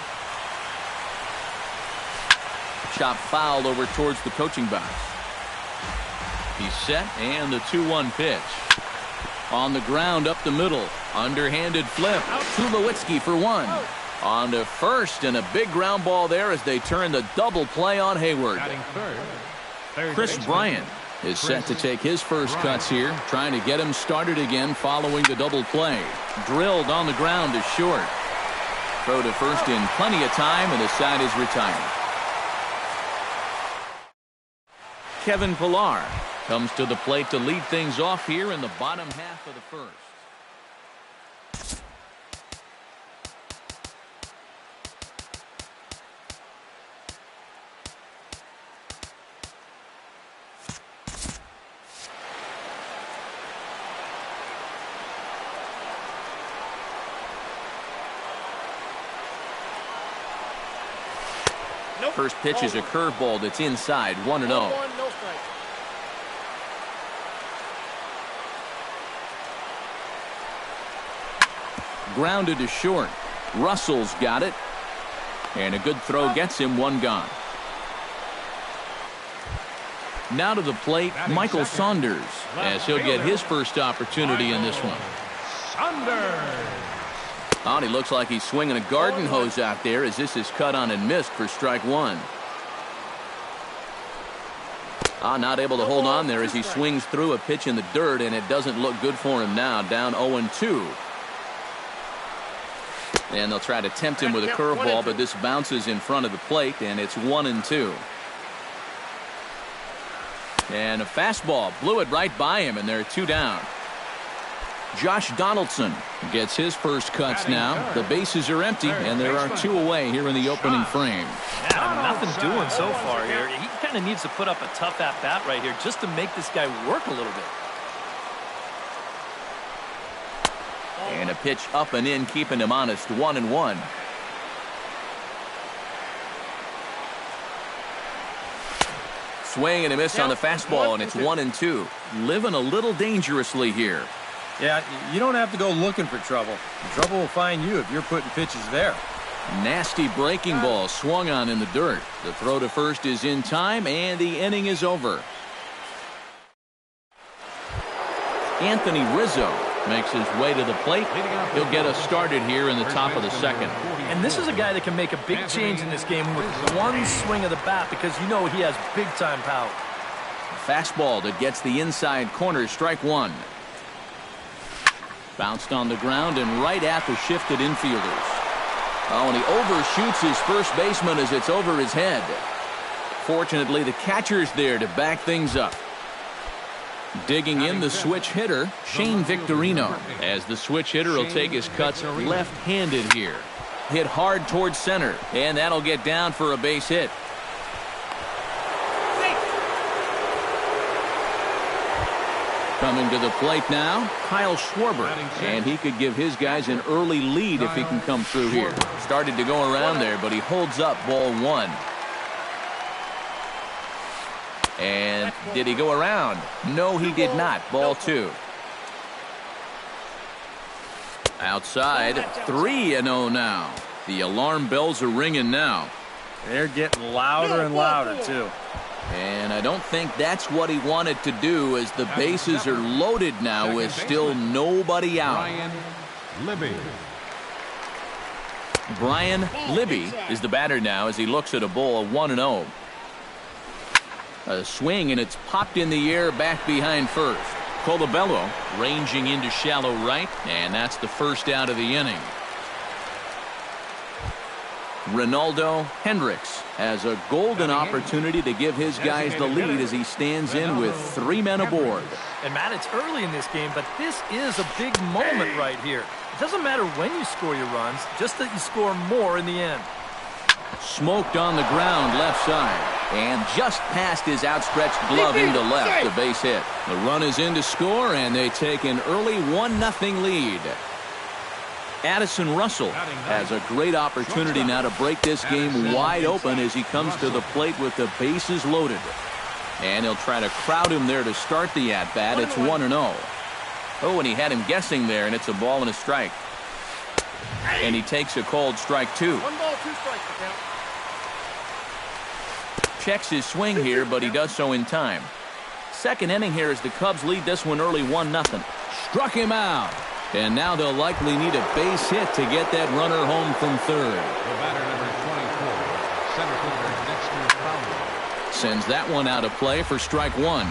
Chop foul over towards the coaching box. He's set, and the 2-1 pitch. On the ground up the middle. Underhanded flip. Tulowitzki for one. On to first, and a big ground ball there as they turn the double play on Hayward. Chris Bryant is set to take his first cuts here, trying to get him started again following the double play. Drilled on the ground to short. Throw to first in plenty of time, and the side is retired. Kevin Pillar comes to the plate to lead things off here in the bottom half of the first. Nope. First pitch is a curveball that's inside, 1-0. Grounded to short. Russell's got it. And a good throw gets him one gone. Now to the plate, Michael Saunders, as he'll get his first opportunity in this one. Oh, he looks like he's swinging a garden hose out there as this is cut on and missed for strike one. Not able to hold on there as he swings through a pitch in the dirt, and it doesn't look good for him now. Down 0-2. And they'll try to tempt him with a curveball, but this bounces in front of the plate, and it's 1-2. And a fastball blew it right by him, and there are two down. Josh Donaldson gets his first cuts now. The bases are empty, and there are two away here in the opening frame. Yeah, nothing doing so far here. He kind of needs to put up a tough at-bat right here just to make this guy work a little bit. And a pitch up and in, keeping him honest, 1-1. Swing and a miss on the fastball, and it's 1-2. Living a little dangerously here. Yeah, you don't have to go looking for trouble. The trouble will find you if you're putting pitches there. Nasty breaking ball swung on in the dirt. The throw to first is in time, and the inning is over. Anthony Rizzo makes his way to the plate. He'll get us started here in the top of the second. And this is a guy that can make a big change in this game with one swing of the bat, because you know he has big-time power. Fastball that gets the inside corner, strike one. Bounced on the ground and right at the shifted infielders. Oh, and he overshoots his first baseman as it's over his head. Fortunately, the catcher's there to back things up. Digging in the switch hitter, Shane Victorino, as the switch hitter will take his cuts left-handed here. Hit hard towards center, and that'll get down for a base hit. Coming to the plate now, Kyle Schwarber, and he could give his guys an early lead if he can come through here. Started to go around there, but he holds up, ball one. And did he go around? No, he did not. Ball two. Outside, 3-0 now. The alarm bells are ringing now. They're getting louder and louder, too. And I don't think that's what he wanted to do, as the bases are loaded now with still nobody out. Brian Libby is the batter now as he looks at a ball of 1-0. A swing, and it's popped in the air back behind first. Colabello ranging into shallow right, and that's the first out of the inning. Ronaldo Hendricks has a golden opportunity to give his guys the lead as he stands in with 3 men aboard. And Matt, it's early in this game, but this is a big moment right here. It doesn't matter when you score your runs, just that you score more in the end. Smoked on the ground left side, and just past his outstretched glove into left, the base hit. The run is in to score, and they take an early 1-0 lead. Addison Russell has a great opportunity now to break this game wide open as he comes to the plate with the bases loaded. And he'll try to crowd him there to start the at-bat. It's 1-0. Oh, and he had him guessing there, and it's a ball and a strike. And he takes a called strike 2. 1 ball, 2 strikes. Checks his swing here, but he does so in time. Second inning here as the Cubs lead this one early 1-0. Struck him out. And now they'll likely need a base hit to get that runner home from third. The batter, number 24, center fielder Dexter Fowler. Sends that one out of play for strike 1.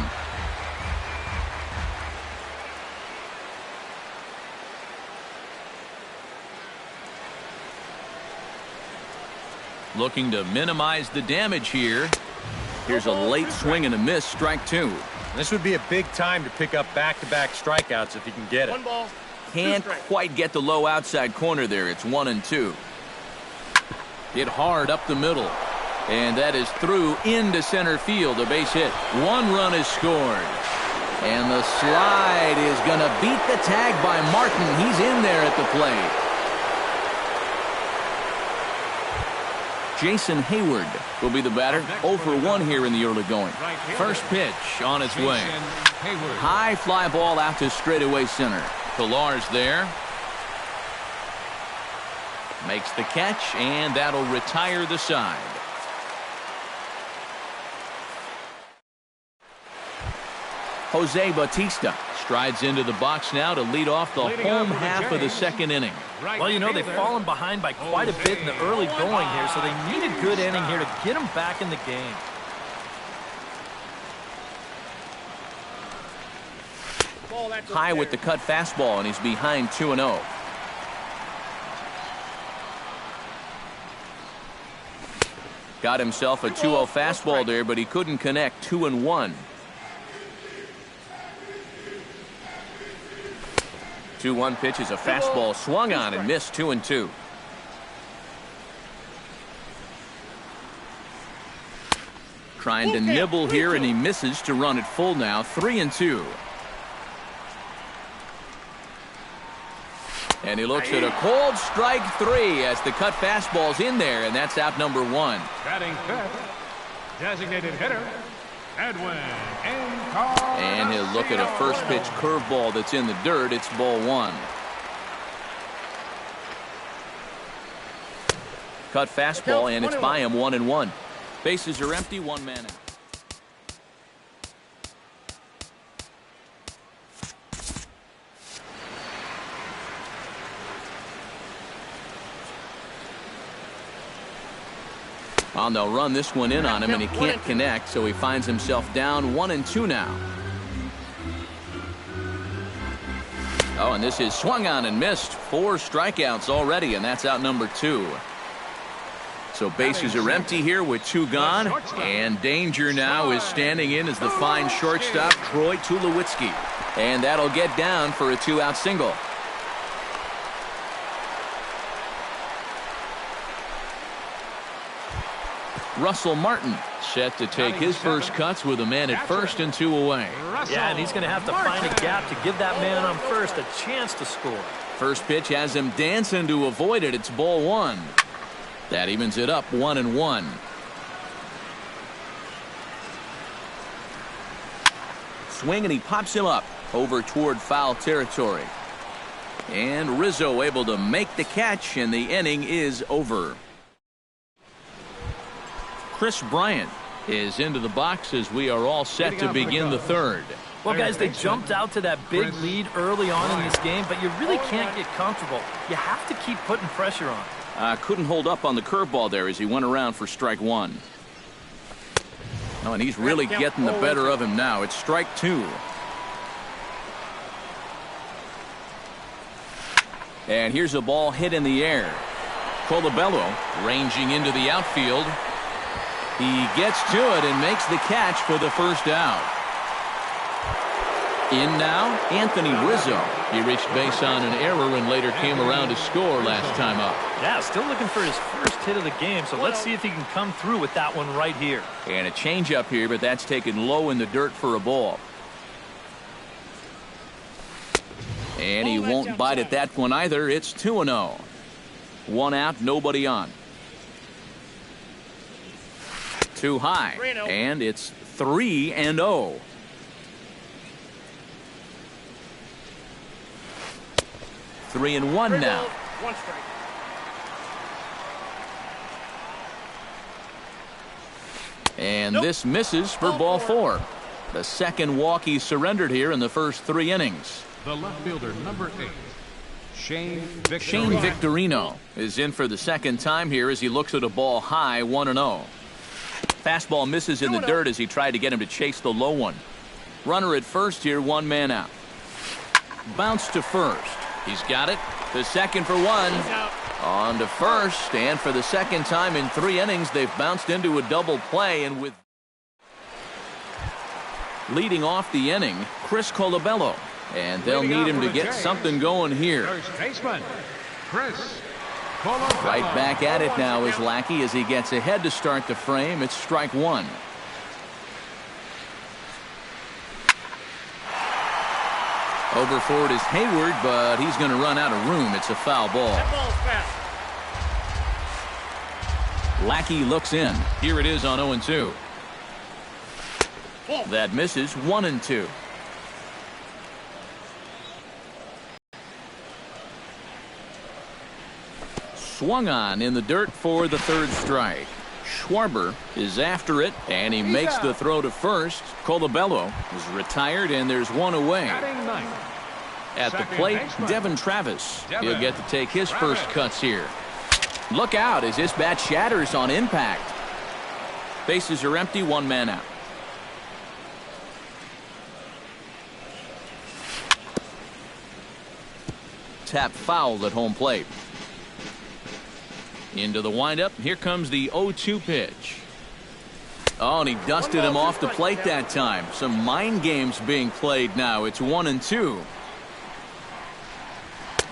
Looking to minimize the damage here. Here's a late swing and a miss, strike 2. This would be a big time to pick up back-to-back strikeouts if you can get it. 1 ball. Can't quite get the low outside corner there. It's 1-2. Hit hard up the middle. And that is through into center field. A base hit. 1 run is scored. And the slide is going to beat the tag by Martin. He's in there at the plate. Jason Hayward will be the batter. 0 for 1 here in the early going. First pitch on its way. High fly ball out to straightaway center. Pillar's there. Makes the catch, and that'll retire the side. Jose Bautista strides into the box now to lead off the home half of the second inning. Well, you know, they've fallen behind by quite a bit in the early going here, so they need a good inning here to get them back in the game. High with the cut fastball, and he's behind 2-0. Got himself a 2-0 fastball there, but he couldn't connect. 2-1. 2-1 pitch is a fastball swung on and missed. 2-2. Trying to nibble here, and he misses to run it full now. 3-2. And he looks at a cold strike 3 as the cut fastball's in there, and that's out number 1. Batting fifth, designated hitter, Edwin And he'll look at a first pitch curveball that's in the dirt. It's ball 1. Cut fastball, and it's by him. 1-1. Bases are empty. 1 man out. Well, they'll run this one in on him, and he can't connect, so he finds himself down 1-2 now. Oh, and this is swung on and missed. 4 strikeouts already, and that's out number 2. So bases are empty here with 2 gone, and danger now is standing in as the fine shortstop, Troy Tulowitzki. And that'll get down for a 2-out single. Russell Martin set to take his first cuts with a man at first and 2 away. Yeah, and he's going to have to find a gap to give that man on first a chance to score. First pitch has him dancing to avoid it. It's ball 1. That evens it up 1-1. Swing, and he pops him up over toward foul territory. And Rizzo able to make the catch, and the inning is over. Chris Bryant is into the box as we are all set to begin the third. Well, guys, they jumped out to that big lead early on in this game, but you really can't get comfortable. You have to keep putting pressure on. Couldn't hold up on the curveball there as he went around for strike one. Oh, and he's really getting the better of him now. It's strike two. And here's a ball hit in the air. Colabello ranging into the outfield. He gets to it and makes the catch for the first out. In now, Anthony Rizzo. He reached base on an error and later came around to score last time up. Yeah, still looking for his first hit of the game, so let's see if he can come through with that one right here. And a changeup here, but that's taken low in the dirt for a ball. And he won't bite at that one either. It's 2-0. One out, nobody on. Too high, and it's 3-0. Three and one now. One strike. And this misses for ball four. The second walk he surrendered here in the first 3 innings. The left fielder, number 8, Shane Victorino is in for the second time here as he looks at a ball high, 1-0. Fastball misses in the dirt as he tried to get him to chase the low one. Runner at first here, 1 man out. Bounce to first. He's got it. The second for one. On to first, and for the second time in 3 innings, they've bounced into a double play, and with leading off the inning, Chris Colabello. And they'll need him to get something going here. First baseman, Chris. Right back at it now is Lackey as he gets ahead to start the frame. It's strike one. Over for it is Hayward, but he's going to run out of room. It's a foul ball. That ball's fast. Lackey looks in. Here it is on 0-2. That misses. 1-2. Swung on in the dirt for the third strike. Schwarber is after it, and he makes the throw to first. Colabello is retired, and there's one away. At the plate, Devin Travis. He'll get to take his first cuts here. Look out as this bat shatters on impact. Bases are empty, 1 man out. Tap fouled at home plate. Into the windup. Here comes the 0-2 pitch. Oh, and he dusted him off the plate that time. Some mind games being played now. It's 1-2.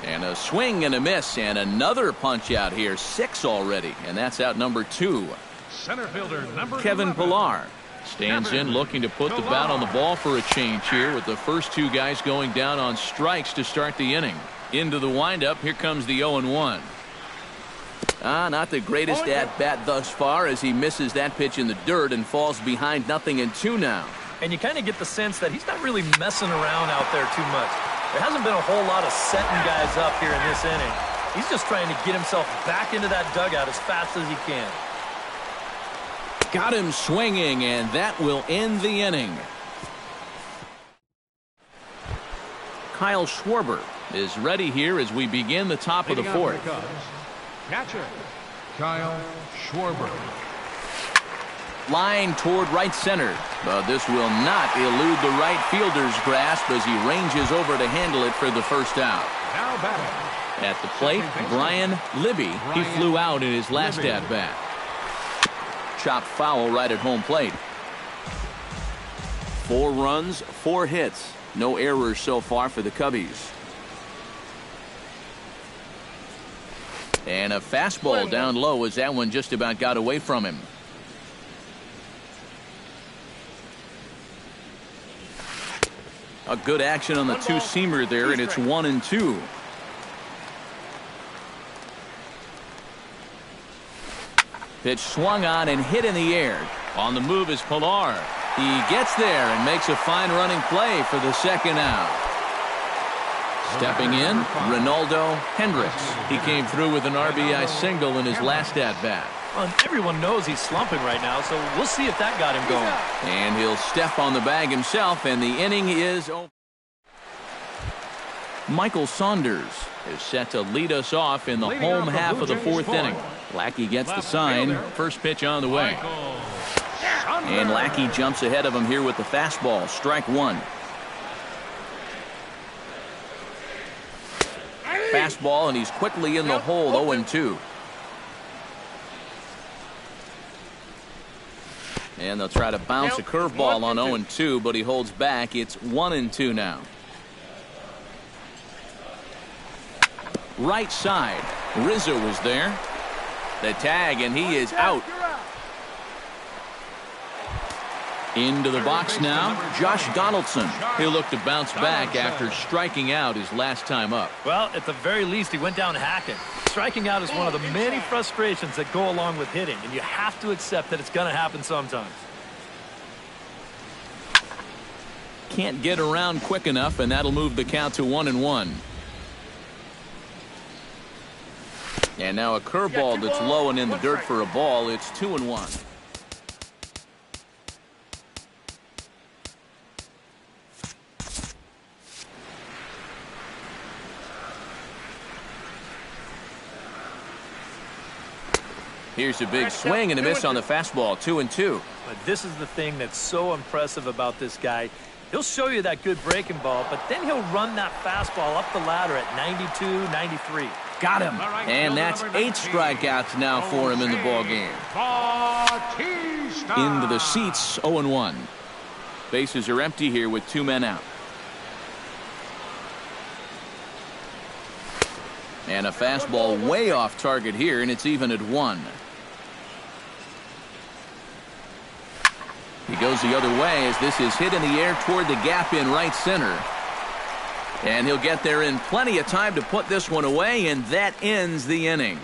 And a swing and a miss, and another punch out here. 6 already, and that's out number 2. Center fielder, number Kevin 11. Pillar stands in looking to put the bat on the ball for a change here with the first 2 guys going down on strikes to start the inning. Into the windup. Here comes the 0-1. Not the greatest at-bat thus far as he misses that pitch in the dirt and falls behind 0-2 now. And you kind of get the sense that he's not really messing around out there too much. There hasn't been a whole lot of setting guys up here in this inning. He's just trying to get himself back into that dugout as fast as he can. Got him swinging, and that will end the inning. Kyle Schwarber is ready here as we begin the top of the fourth. Catcher, Kyle Schwarber. Line toward right center, but this will not elude the right fielder's grasp as he ranges over to handle it for the first out. Now batting. At the plate, Brian Libby. He flew out in his last at-bat. Chopped foul right at home plate. 4 runs, 4 hits. No errors so far for the Cubbies. And a fastball down low as that one just about got away from him. A good action on the two-seamer there, and it's 1-2. Pitch swung on and hit in the air. On the move is Pillar. He gets there and makes a fine running play for the second out. Stepping in, Ronaldo Hendricks. He came through with an RBI single in his last at-bat. Well, everyone knows he's slumping right now, so we'll see if that got him going. And he'll step on the bag himself, and the inning is over. Michael Saunders is set to lead us off in the home half of the fourth inning. Lackey gets the sign. First pitch on the way. And Lackey jumps ahead of him here with the fastball. Strike one. Fastball, and he's quickly in the hole. 0-2. And they'll try to bounce a curveball on 0-2, but he holds back. It's 1-2 now. Right side. Rizzo was there. The tag, and he is out. Into the box now, Josh Donaldson. He'll look to bounce back after striking out his last time up. Well, at the very least, he went down hacking. Striking out is one of the many frustrations that go along with hitting, and you have to accept that it's going to happen sometimes. Can't get around quick enough, and that'll move the count to 1-1. And now a curveball that's low and in the dirt for a ball. It's 2-1. Here's a big swing and a miss on the fastball. 2-2. But this is the thing that's so impressive about this guy. He'll show you that good breaking ball, but then he'll run that fastball up the ladder at 92, 93. Got him. And that's 8 strikeouts now for him in the ball game. Into the seats, 0-1. Bases are empty here with 2 men out. And a fastball way off target here, and it's even at 1. He goes the other way as this is hit in the air toward the gap in right center. And he'll get there in plenty of time to put this one away, and that ends the inning.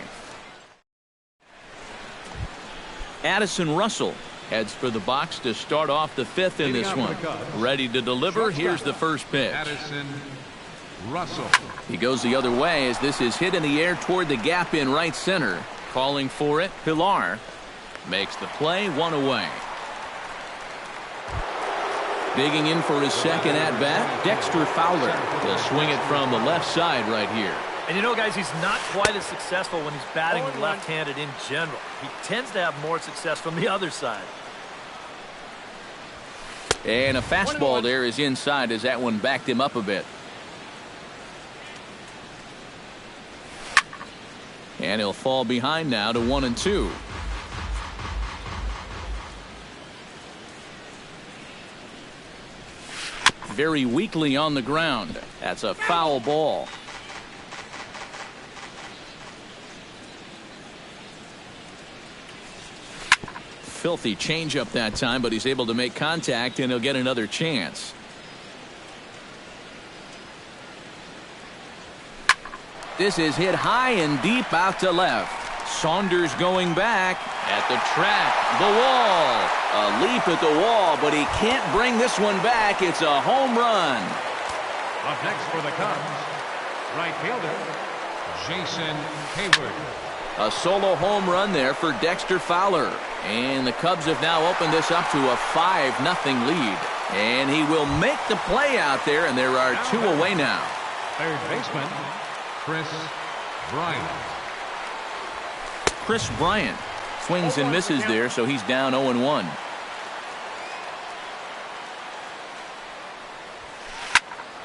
Addison Russell heads for the box to start off the 5th in this one. Ready to deliver. Here's the first pitch. Addison Russell. He goes the other way as this is hit in the air toward the gap in right center. Calling for it, Pilar makes the play, 1 away. Digging in for his second at-bat, Dexter Fowler. He'll swing it from the left side right here. And you know, guys, he's not quite as successful when he's batting left-handed in general. He tends to have more success from the other side. And a fastball there is inside as that one backed him up a bit. And he'll fall behind now to 1-2. Very weakly on the ground. That's a foul ball. Filthy changeup that time, but he's able to make contact, and he'll get another chance. This is hit high and deep out to left. Saunders going back at the track, the wall. A leap at the wall, but he can't bring this one back. It's a home run. Up next for the Cubs, right fielder Jason Hayward. A solo home run there for Dexter Fowler. And the Cubs have now opened this up to a 5-0 lead. And he will make the play out there, and there are 2 away now. Third baseman Chris Bryant. Chris Bryant swings and misses there, so he's down 0-1.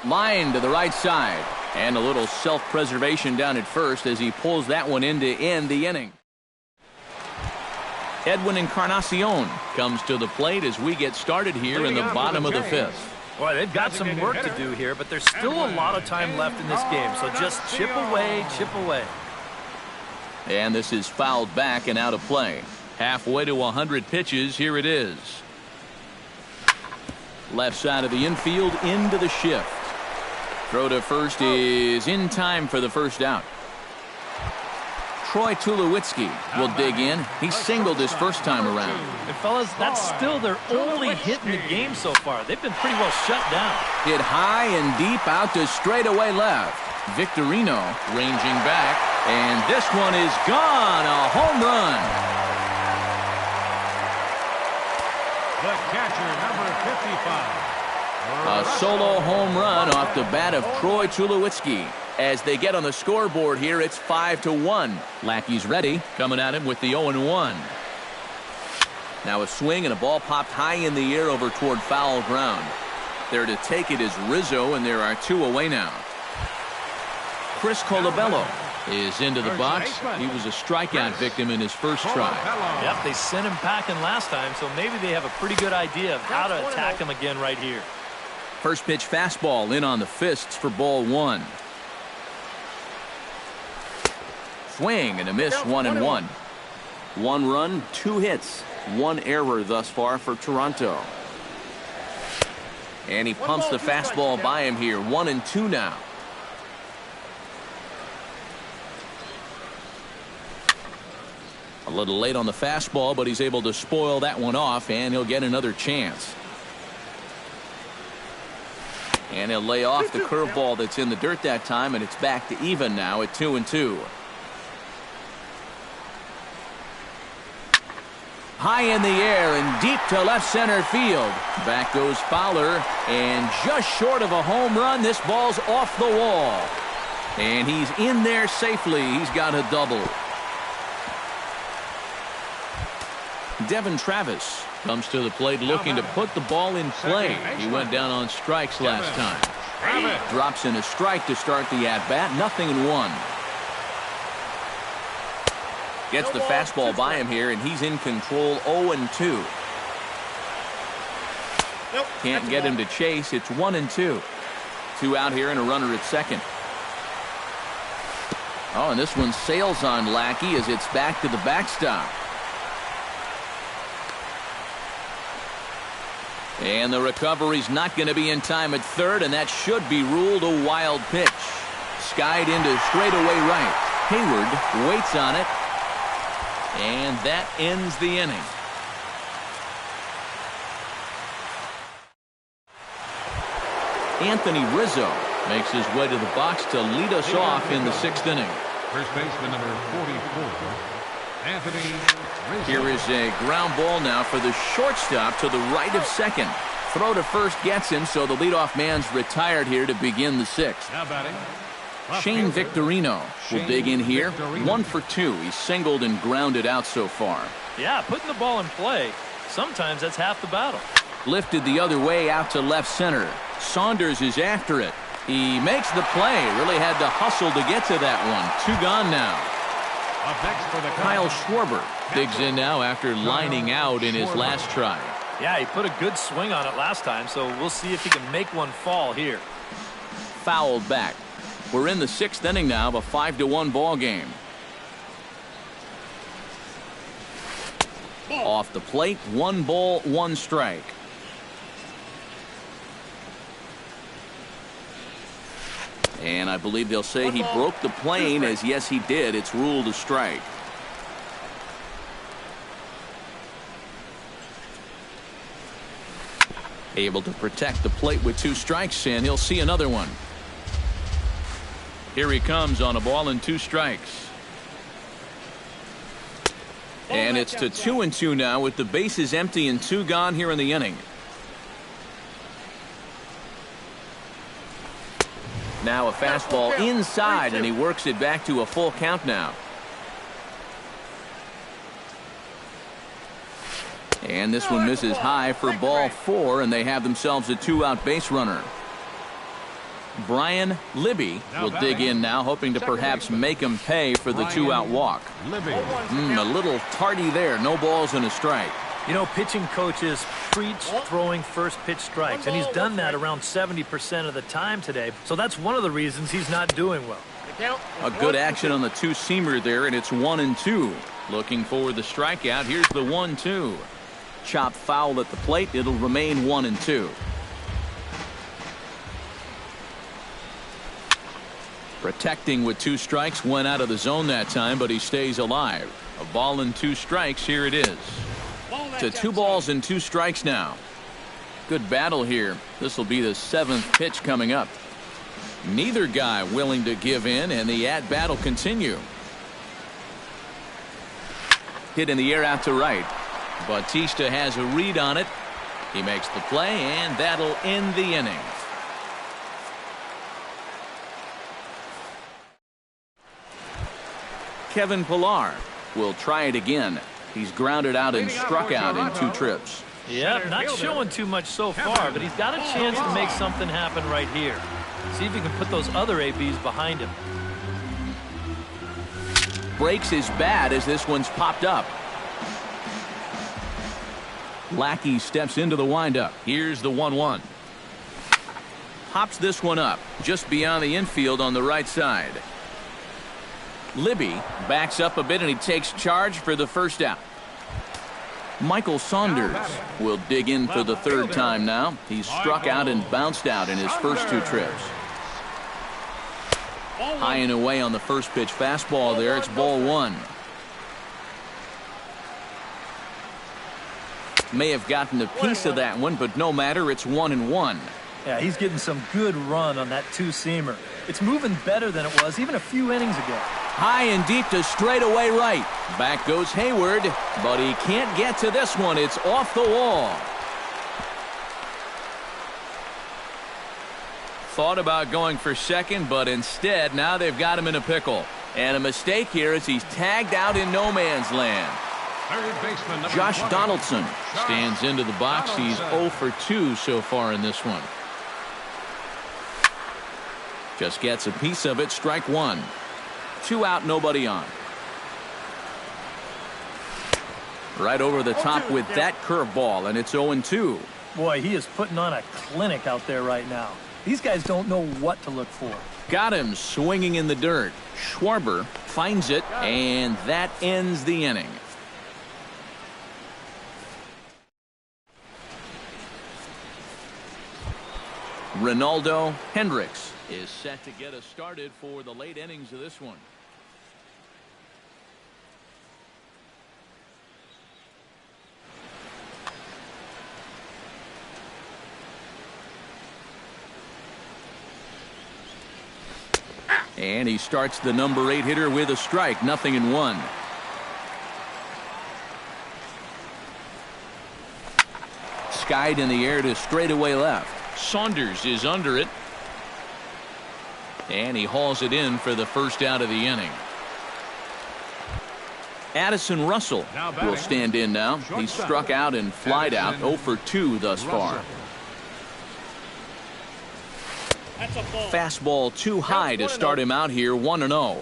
Line to the right side, and a little self-preservation down at first as he pulls that one in to end the inning. Edwin Encarnacion comes to the plate as we get started here in the bottom of the 5th. Boy, they've got some work to do here, but there's still a lot of time left in this game, so just chip away, chip away. And this is fouled back and out of play. Halfway to 100 pitches, here it is. Left side of the infield into the shift. Throw to first is in time for the first out. Troy Tulowitzki will dig in. He singled his first time around. And fellas, that's still their only hit in the game so far. They've been pretty well shut down. Hit high and deep out to straightaway left. Victorino ranging back, and this one is gone. A home run. The catcher, number 55. A solo home run off the bat of Troy Tulowitzki. As they get on the scoreboard here, it's 5-1. Lackey's ready, coming at him with the 0-1. Now a swing and a ball popped high in the air over toward foul ground. There to take it is Rizzo, and there are 2 away now. Chris Colabello is into the box. He was a strikeout victim in his first try. Yep, they sent him packing last time, so maybe they have a pretty good idea of how to attack him again right here. First pitch fastball in on the fists for ball 1. Swing and a miss, 1-1. 1 run, 2 hits, 1 error thus far for Toronto. And he pumps the fastball by him here, 1-2 now. A little late on the fastball, but he's able to spoil that one off, and he'll get another chance. And he'll lay off the curveball that's in the dirt that time, and it's back to even now at 2-2. High in the air and deep to left center field. Back goes Fowler, and just short of a home run, this ball's off the wall. And he's in there safely. He's got a double. Devin Travis comes to the plate looking to put the ball in play. He went down on strikes last time. Drops in a strike to start the at-bat. 0-1. Gets the fastball by him here, and he's in control. 0-2. Can't get him to chase. It's 1-2. 2 out here and a runner at second. Oh, and this one sails on Lackey as it's back to the backstop. And the recovery's not going to be in time at third, and that should be ruled a wild pitch. Skied into straightaway right. Hayward waits on it, and that ends the inning. Anthony Rizzo makes his way to the box to lead us off in the 6th inning. First baseman number 44, Anthony Rizzo. Here is a ground ball now for the shortstop to the right of second. Throw to first gets him, so the leadoff man's retired here to begin the 6th. Now batting, Shane Victorino will dig in here. 1 for 2. He's singled and grounded out so far. Yeah, putting the ball in play, sometimes that's half the battle. Lifted the other way out to left center. Saunders is after it. He makes the play. Really had to hustle to get to that one. 2 gone now. up next for the Kyle Schwarber digs in now after lining out in his last try. Yeah, he put a good swing on it last time, so we'll see if he can make one fall here. Fouled back. We're in the 6th inning now of a 5-1 ball game. Off the plate, 1 ball, 1 strike. And I believe they'll say he broke the plane, as yes he did. It's ruled a strike. Able to protect the plate with 2 strikes, and he'll see another one. Here he comes on a ball and 2 strikes. And it's to 2-2 now with the bases empty and 2 gone here in the inning. Now a fastball inside, and he works it back to a full count now. And this one misses high for ball 4, and they have themselves a 2-out base runner. Brian Libby will dig in now, hoping to perhaps make him pay for the 2-out walk. A little tardy there. No balls and a strike. You know, pitching coaches preach throwing first pitch strikes, and he's done that around 70% of the time today. So that's one of the reasons he's not doing well. A good action on the 2-seamer there, and it's 1-2. Looking for the strikeout. Here's the 1-2. Chop foul at the plate. It'll remain 1-2. Protecting with 2 strikes, went out of the zone that time, but he stays alive. A ball and 2 strikes. Here it is. To 2 balls and 2 strikes now. Good battle here. This will be the 7th pitch coming up. Neither guy willing to give in, and the at-bat will continue. Hit in the air out to right. Bautista has a read on it. He makes the play, and that'll end the inning. Kevin Pillar will try it again. He's grounded out and struck out in 2 trips. Yep, not showing too much so far, but he's got a chance to make something happen right here. See if he can put those other ABs behind him. Breaks his bat as this one's popped up. Lackey steps into the windup. Here's the 1-1. Pops this one up just beyond the infield on the right side. Libby backs up a bit and he takes charge for the first out. Michael Saunders will dig in for the 3rd time now. He's struck out and bounced out in his first 2 trips. High and away on the first pitch fastball there. It's ball 1. May have gotten a piece of that one, but no matter. It's 1-1. Yeah, he's getting some good run on that 2-seamer. It's moving better than it was even a few innings ago. High and deep to straightaway right. Back goes Hayward, but he can't get to this one. It's off the wall. Thought about going for second, but instead now they've got him in a pickle. And a mistake here as he's tagged out in no man's land. Josh Donaldson stands into the box. He's 0 for 2 so far in this one. Just gets a piece of it. Strike 1. 2 out, nobody on. Right over the top with that curveball, and it's 0-2. Boy, he is putting on a clinic out there right now. These guys don't know what to look for. Got him swinging in the dirt. Schwarber finds it, and that ends the inning. Ronaldo Hendricks is set to get us started for the late innings of this one. And he starts the number 8 hitter with a strike. 0-1. Skied in the air to straightaway left. Saunders is under it. And he hauls it in for the first out of the inning. Addison Russell will stand in now. He's struck out and flied out. 0 for 2 thus far. Fastball too high to start him out here. 1-0.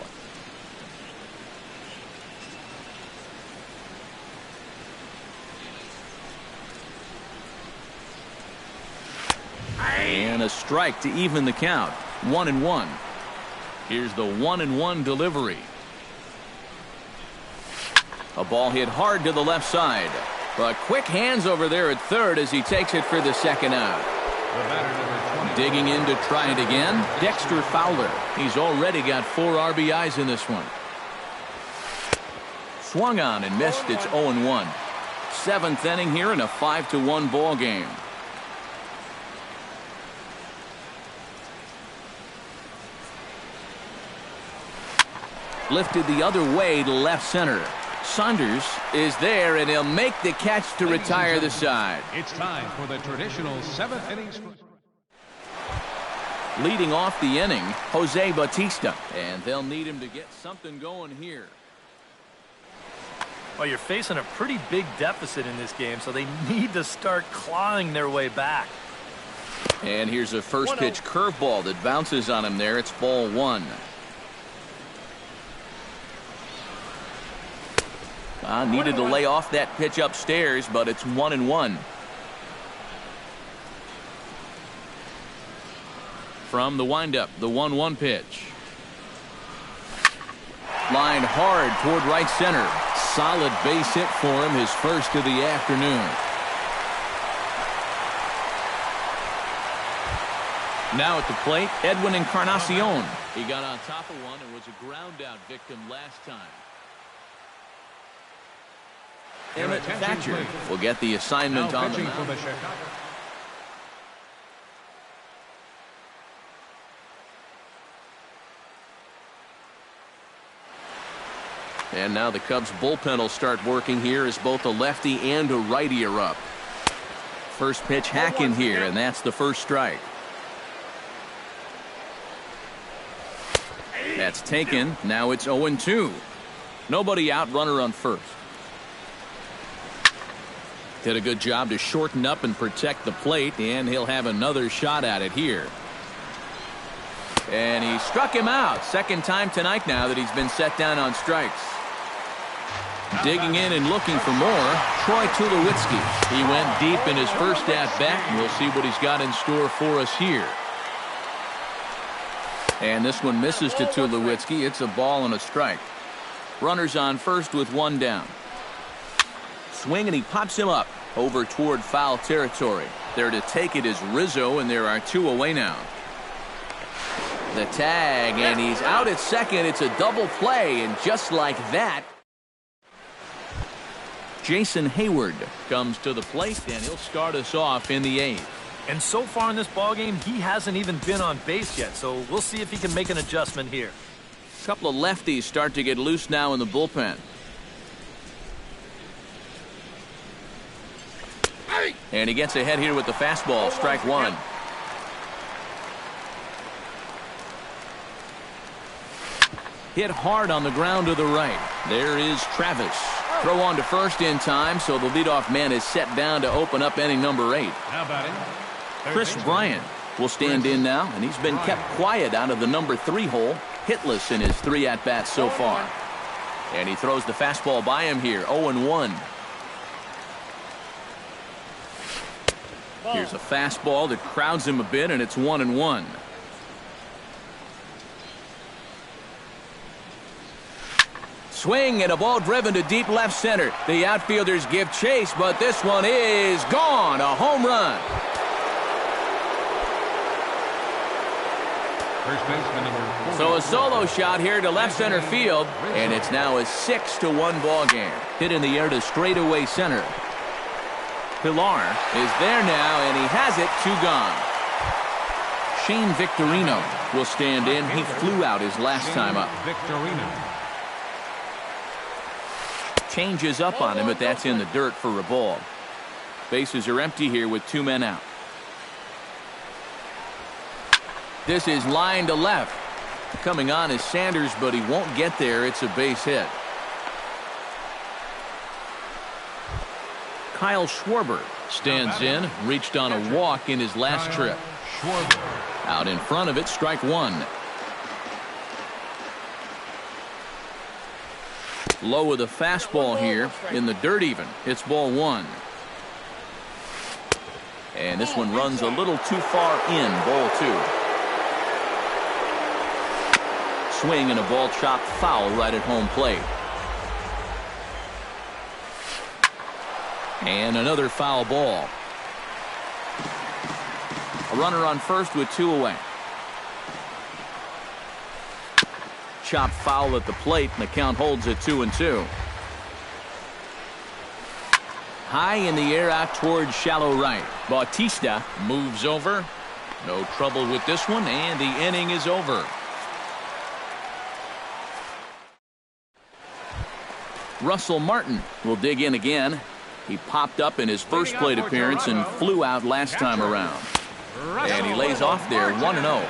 And a strike to even the count. 1-1. Here's the 1-1 delivery. A ball hit hard to the left side. But quick hands over there at third as he takes it for the second out. Digging in to try it again, Dexter Fowler. He's already got 4 RBIs in this one. Swung on and missed. It's 0-1. 7th inning here in a 5-1 ball game. Lifted the other way to left center. Saunders is there, and he'll make the catch to retire the side. It's time for the traditional 7th inning. Leading off the inning, Jose Bautista, and they'll need him to get something going here. Well, you're facing a pretty big deficit in this game, so they need to start clawing their way back. And here's a first pitch curveball that bounces on him there. It's ball 1. Needed to lay off that pitch upstairs, but it's 1-1. From the windup, the 1-1 pitch. Lined hard toward right center. Solid base hit for him, his first of the afternoon. Now at the plate, Edwin Encarnacion. He got on top of one and was a ground-out victim last time. Emmett Thatcher will get the assignment on the mound. And now the Cubs bullpen will start working here as both a lefty and a righty are up. First pitch hack in here, and that's the first strike. That's taken. Now it's 0-2. Nobody out, runner on first. Did a good job to shorten up and protect the plate, and he'll have another shot at it here. And he struck him out. Second time tonight now that he's been set down on strikes. Digging in and looking for more, Troy Tulowitzki. He went deep in his first at-bat, and we'll see what he's got in store for us here. And this one misses to Tulowitzki. It's a ball and a strike. Runners on first with one down. Swing, and he pops him up over toward foul territory. There to take it is Rizzo, and there are two away now. The tag, and he's out at second. It's a double play, and just like that, Jason Hayward comes to the plate, and he'll start us off in the eighth. And so far in this ballgame, he hasn't even been on base yet, so we'll see if he can make an adjustment here. A couple of lefties start to get loose now in the bullpen. And he gets ahead here with the fastball, strike one. Hit hard on the ground to the right. There is Travis. Throw on to first in time, so the leadoff man is set down to open up inning number 8. Now batting, Chris Bryant will stand in now, and he's been kept quiet out of the number 3 hole, hitless in his 3 at-bats so far. And he throws the fastball by him here, 0-1. Here's a fastball that crowds him a bit, and it's 1-1. Swing, and a ball driven to deep left center. The outfielders give chase, but this one is gone. A home run. first baseman number 40. So a solo shot here to left center field, and it's now a 6-1 ball game. Hit in the air to straightaway center. Pilar is there now, and he has it. 2 gone. Shane Victorino will stand in. He flew out his last time up. Victorino. Changes up on him, but that's in the dirt for a ball. Bases are empty here with 2 men out. This is line to left. Coming on is Sanders, but he won't get there. It's a base hit. Kyle Schwarber stands in, reached on a walk in his last trip. Schwarber. Out in front of it, strike 1. Low with a fastball here, in the dirt even. It's ball 1. And this one runs a little too far in, ball 2. Swing and a ball chopped foul right at home plate. And another foul ball. A runner on first with 2 away. Chopped foul at the plate, and the count holds at 2-2. High in the air out towards shallow right. Bautista moves over. No trouble with this one, and the inning is over. Russell Martin will dig in again. He popped up in his first plate appearance and flew out last time around. And he lays off there 1-0.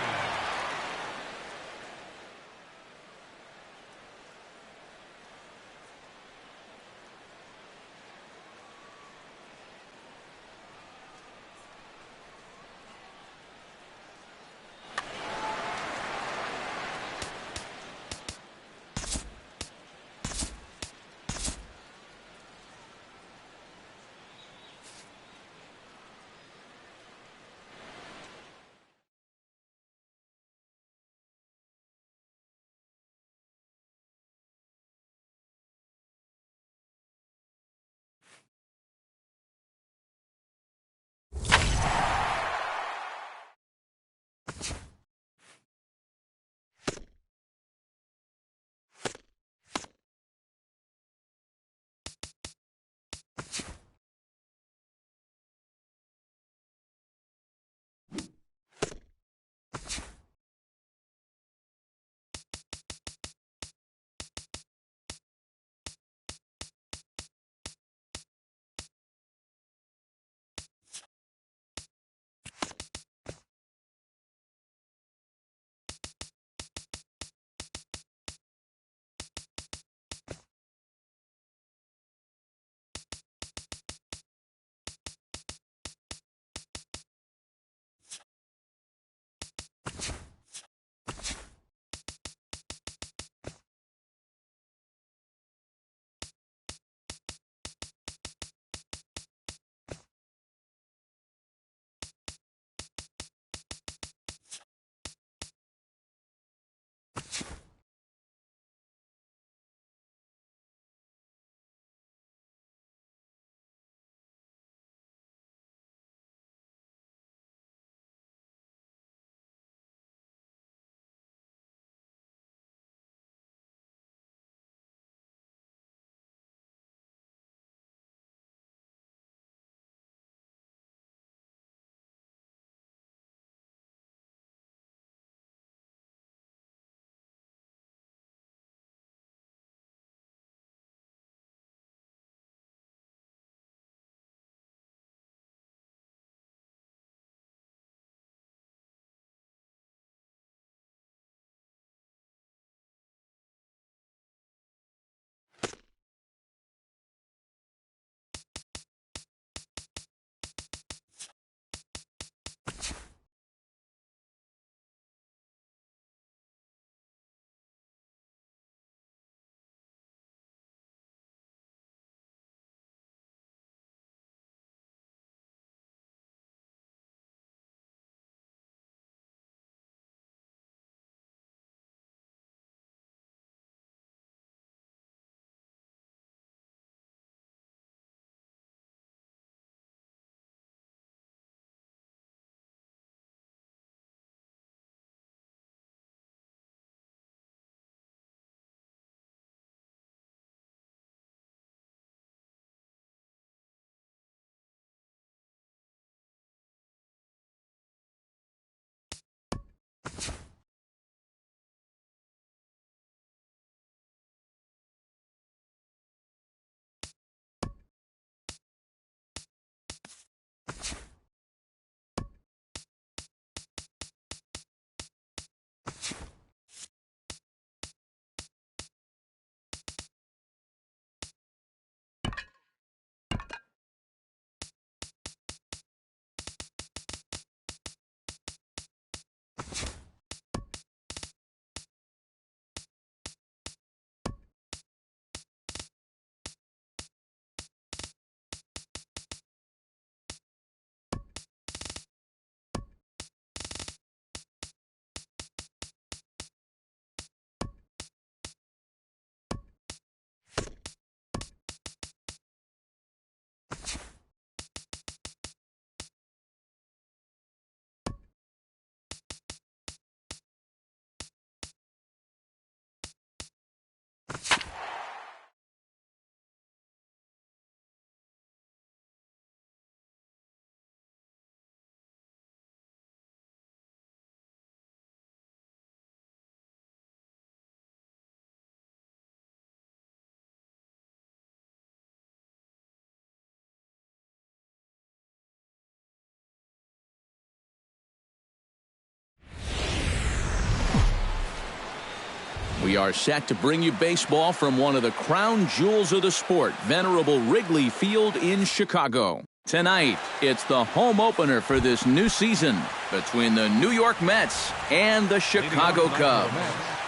We are set to bring you baseball from one of the crown jewels of the sport, venerable Wrigley Field in Chicago. Tonight, it's the home opener for this new season between the New York Mets and the Chicago Cubs.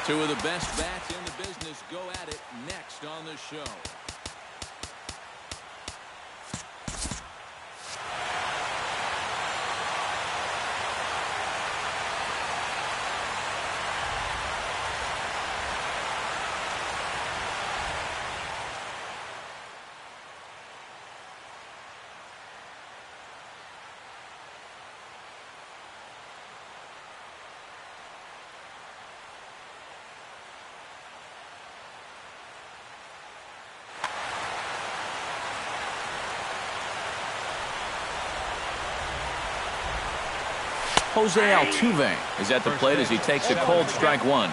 Two of the best bats in the business go at it next on the show. Jose Altuve is at the plate as he takes a cold strike one.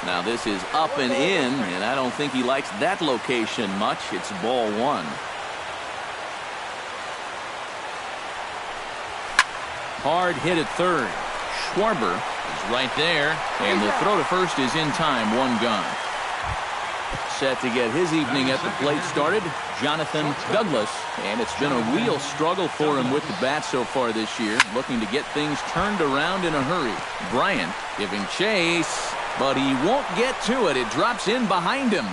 Now this is up and in, and I don't think he likes that location much. It's ball one. Hard hit at third. Schwarber is right there, and the throw to first is in time. One gone. Set to get his evening at the plate started, Jonathan Douglas, and it's been a real struggle for him with the bat so far this year, looking to get things turned around in a hurry. Bryant giving chase, but he won't get to it. It drops in behind him.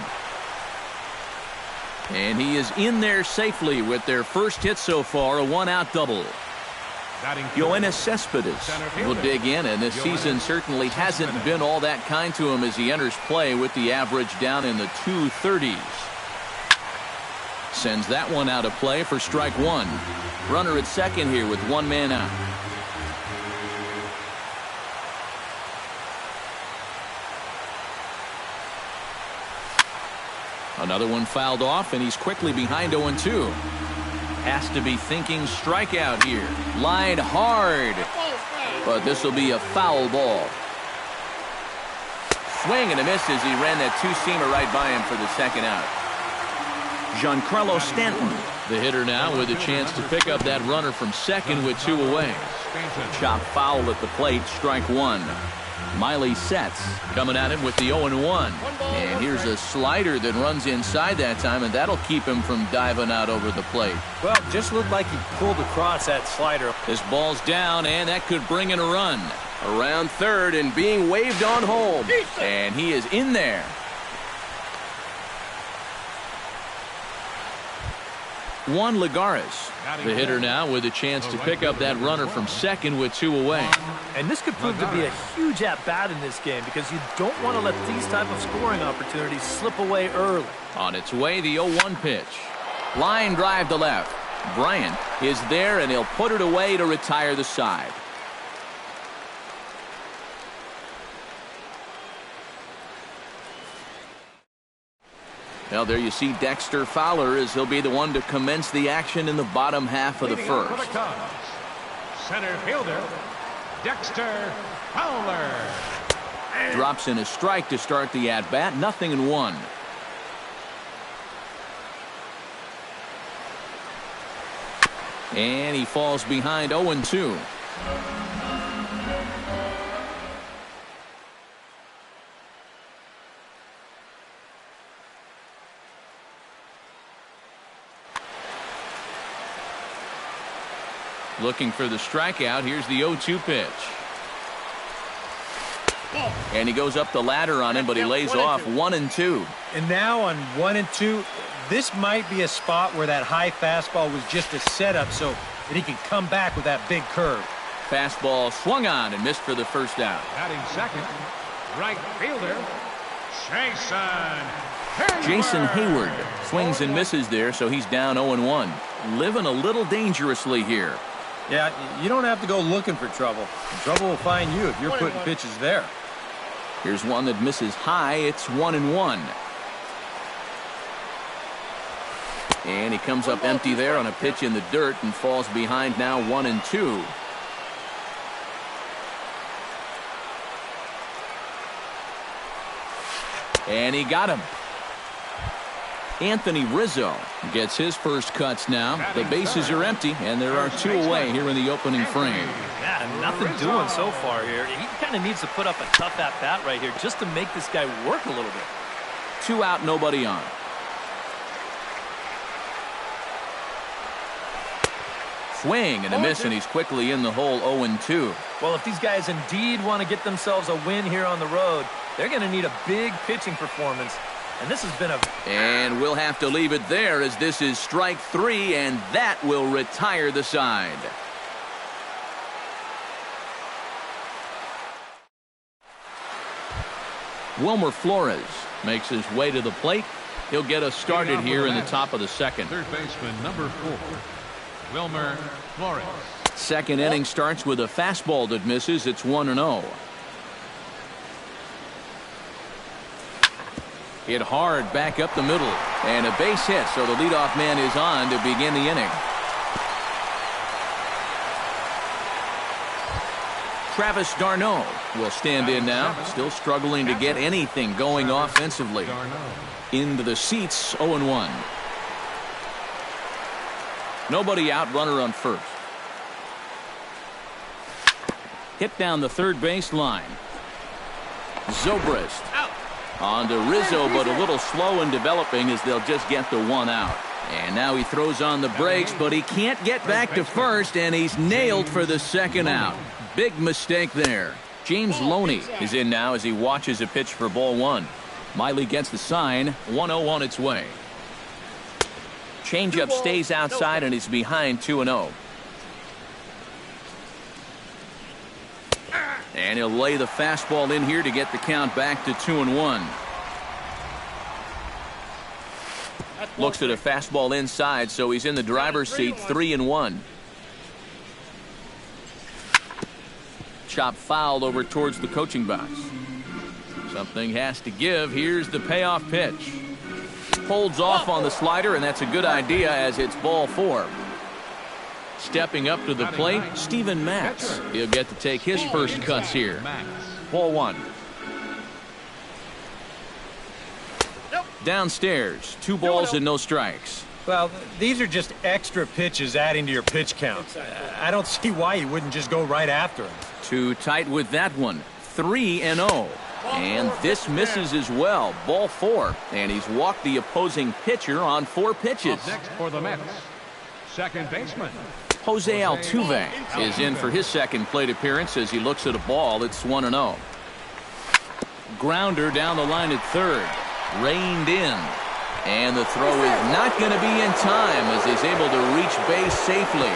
And he is in there safely with their first hit so far, a one-out double. Yoenis Cespedes will dig in, and this season certainly hasn't been all that kind to him as he enters play with the average down in the 230s. Sends that one out of play for strike one. Runner at second here with one man out. Another one fouled off, and he's quickly behind 0-2. Has to be thinking strikeout here. Lined hard. But this will be a foul ball. Swing and a miss as he ran that two-seamer right by him for the second out. Giancarlo Stanton, the hitter now, with a chance to pick up that runner from second with two away. Chop foul at the plate, strike one. Miley sets, coming at him with the 0-1. And here's a slider that runs inside that time, and that'll keep him from diving out over the plate. Well, just looked like he pulled across that slider. This ball's down, and that could bring in a run. Around third and being waved on home. And he is in there. Juan Lagares, the hitter now, with a chance to pick up that runner from second with two away. And this could prove to be a huge at-bat in this game because you don't want to let these type of scoring opportunities slip away early. On its way, the 0-1 pitch. Line drive to left. Bryant is there, and he'll put it away to retire the side. Well, there you see Dexter Fowler as he'll be the one to commence the action in the bottom half of the first. Center fielder, Dexter Fowler. Drops in a strike to start the at-bat, 0-1. And he falls behind 0-2. Looking for the strikeout. Here's the 0-2 pitch. And he goes up the ladder on him, but he lays off 1-2. And now on 1-2, this might be a spot where that high fastball was just a setup so that he can come back with that big curve. Fastball swung on and missed for the first out. Batting second, right fielder, Jason Hayward swings and misses there, so he's down 0-1. Living a little dangerously here. Yeah, you don't have to go looking for trouble. Trouble will find you if you're putting pitches there. Here's one that misses high. It's 1-1. And he comes up empty there on a pitch in the dirt and falls behind now 1-2. And he got him. Anthony Rizzo gets his first cuts now. The bases are empty, and there are 2 away here in the opening frame. Yeah, nothing doing so far here. He kind of needs to put up a tough at-bat right here just to make this guy work a little bit. 2 out, nobody on. Swing and a miss, and he's quickly in the hole 0-2. Well, if these guys indeed want to get themselves a win here on the road, they're going to need a big pitching performance. And this has been a... And we'll have to leave it there as this is strike 3, and that will retire the side. Wilmer Flores makes his way to the plate. He'll get us started here in the top of the second. Third baseman, number 4, Wilmer Flores. Second inning starts with a fastball that misses. It's 1-0. Hit hard back up the middle, and a base hit, so the leadoff man is on to begin the inning. Travis d'Arnaud will stand in now, still struggling to get anything going offensively. Into the seats, 0-1. Nobody out, runner on first. Hit down the third base line. Zobrist. On to Rizzo, but a little slow in developing as they'll just get the 1 out. And now he throws on the brakes, but he can't get back to first, and he's nailed for the second out. Big mistake there. James Loney is in now as he watches a pitch for ball 1. Miley gets the sign, 1-0 on its way. Changeup stays outside, and he's behind 2-0. And he'll lay the fastball in here to get the count back to 2-1. Looks at a fastball inside, so he's in the driver's seat, 3-1. Chop fouled over towards the coaching box. Something has to give. Here's the payoff pitch. Holds off on the slider, and that's a good idea as it's ball 4. Stepping up to the plate, Steven Matz. He'll get to take his first cuts here. Ball 1. Downstairs, 2 balls and no strikes. Well, these are just extra pitches adding to your pitch count. I don't see why you wouldn't just go right after him. Too tight with that one. 3-0. And this misses as well. Ball 4. And he's walked the opposing pitcher on 4 pitches. Up next for the Mets, second baseman Jose Altuve is in for his second plate appearance as he looks at a ball. It's 1-0. Grounder down the line at third. Reined in. And the throw is not going to be in time as he's able to reach base safely.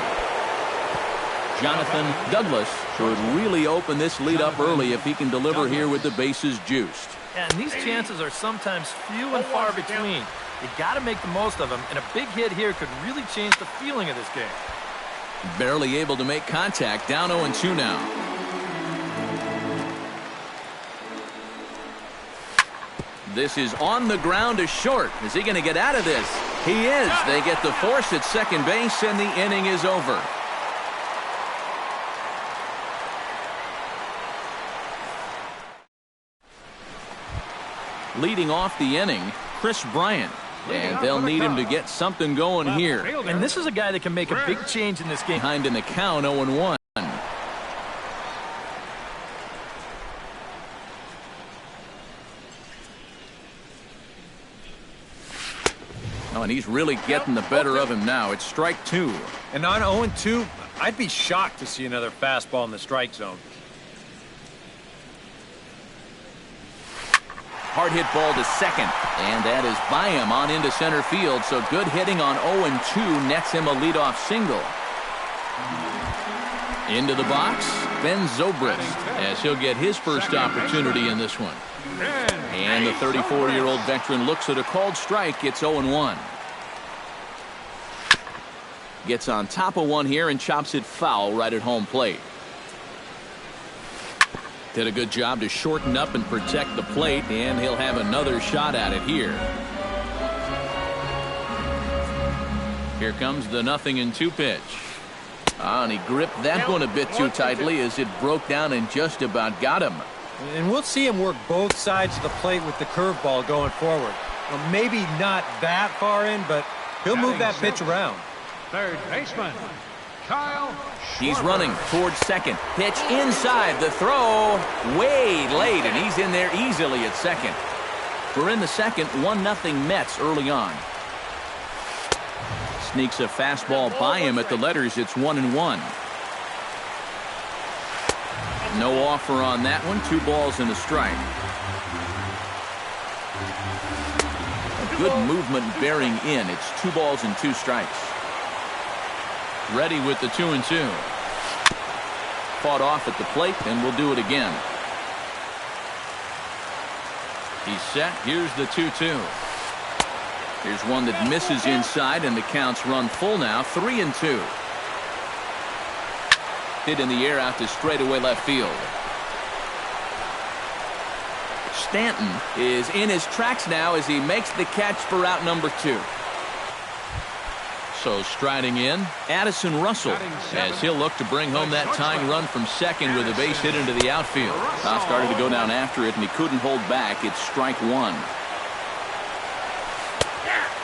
Jonathan Douglas should really open this lead up early if he can deliver here with the bases juiced. And these chances are sometimes few and far between. You got to make the most of them, and a big hit here could really change the feeling of this game. Barely able to make contact. Down 0-2 now. This is on the ground to short. Is he going to get out of this? He is. They get the force at second base, and the inning is over. Leading off the inning, Chris Bryant. And they'll need him to get something going here. And this is a guy that can make a big change in this game. Behind in the count, 0-1. Oh, and he's really getting the better of him now. It's strike 2. And on 0-2, I'd be shocked to see another fastball in the strike zone. Hard hit ball to second, and that is by him on into center field. So good hitting on 0-2 nets him a leadoff single. Into the box, Ben Zobrist, as he'll get his first opportunity in this one. And the 34-year-old veteran looks at a called strike. It's 0-1. Gets on top of one here and chops it foul right at home plate. Did a good job to shorten up and protect the plate, and he'll have another shot at it here. Here comes the 0-2 pitch. And he gripped that one a bit too tightly as it broke down and just about got him. And we'll see him work both sides of the plate with the curveball going forward. Well, maybe not that far in, but he'll move that pitch around. Third baseman, Kyle Schwarber. He's running towards second. Pitch inside. The throw way late, and he's in there easily at second. We're in the second, 1-0 Mets early on. Sneaks a fastball by him at the letters. It's 1-1. No offer on that one. 2 balls and a strike. A good movement bearing in. It's 2 balls and 2 strikes. Ready with the 2-2. Fought off at the plate, and we'll do it again. He's set. Here's the 2-2. Here's one that misses inside, and the count's run full now. 3-2. Hit in the air out to straightaway left field. Stanton is in his tracks now as he makes the catch for out number 2. So striding in, Addison Russell, as he'll look to bring home that tying run from second with a base hit into the outfield. Started to go down after it, and he couldn't hold back. It's strike 1.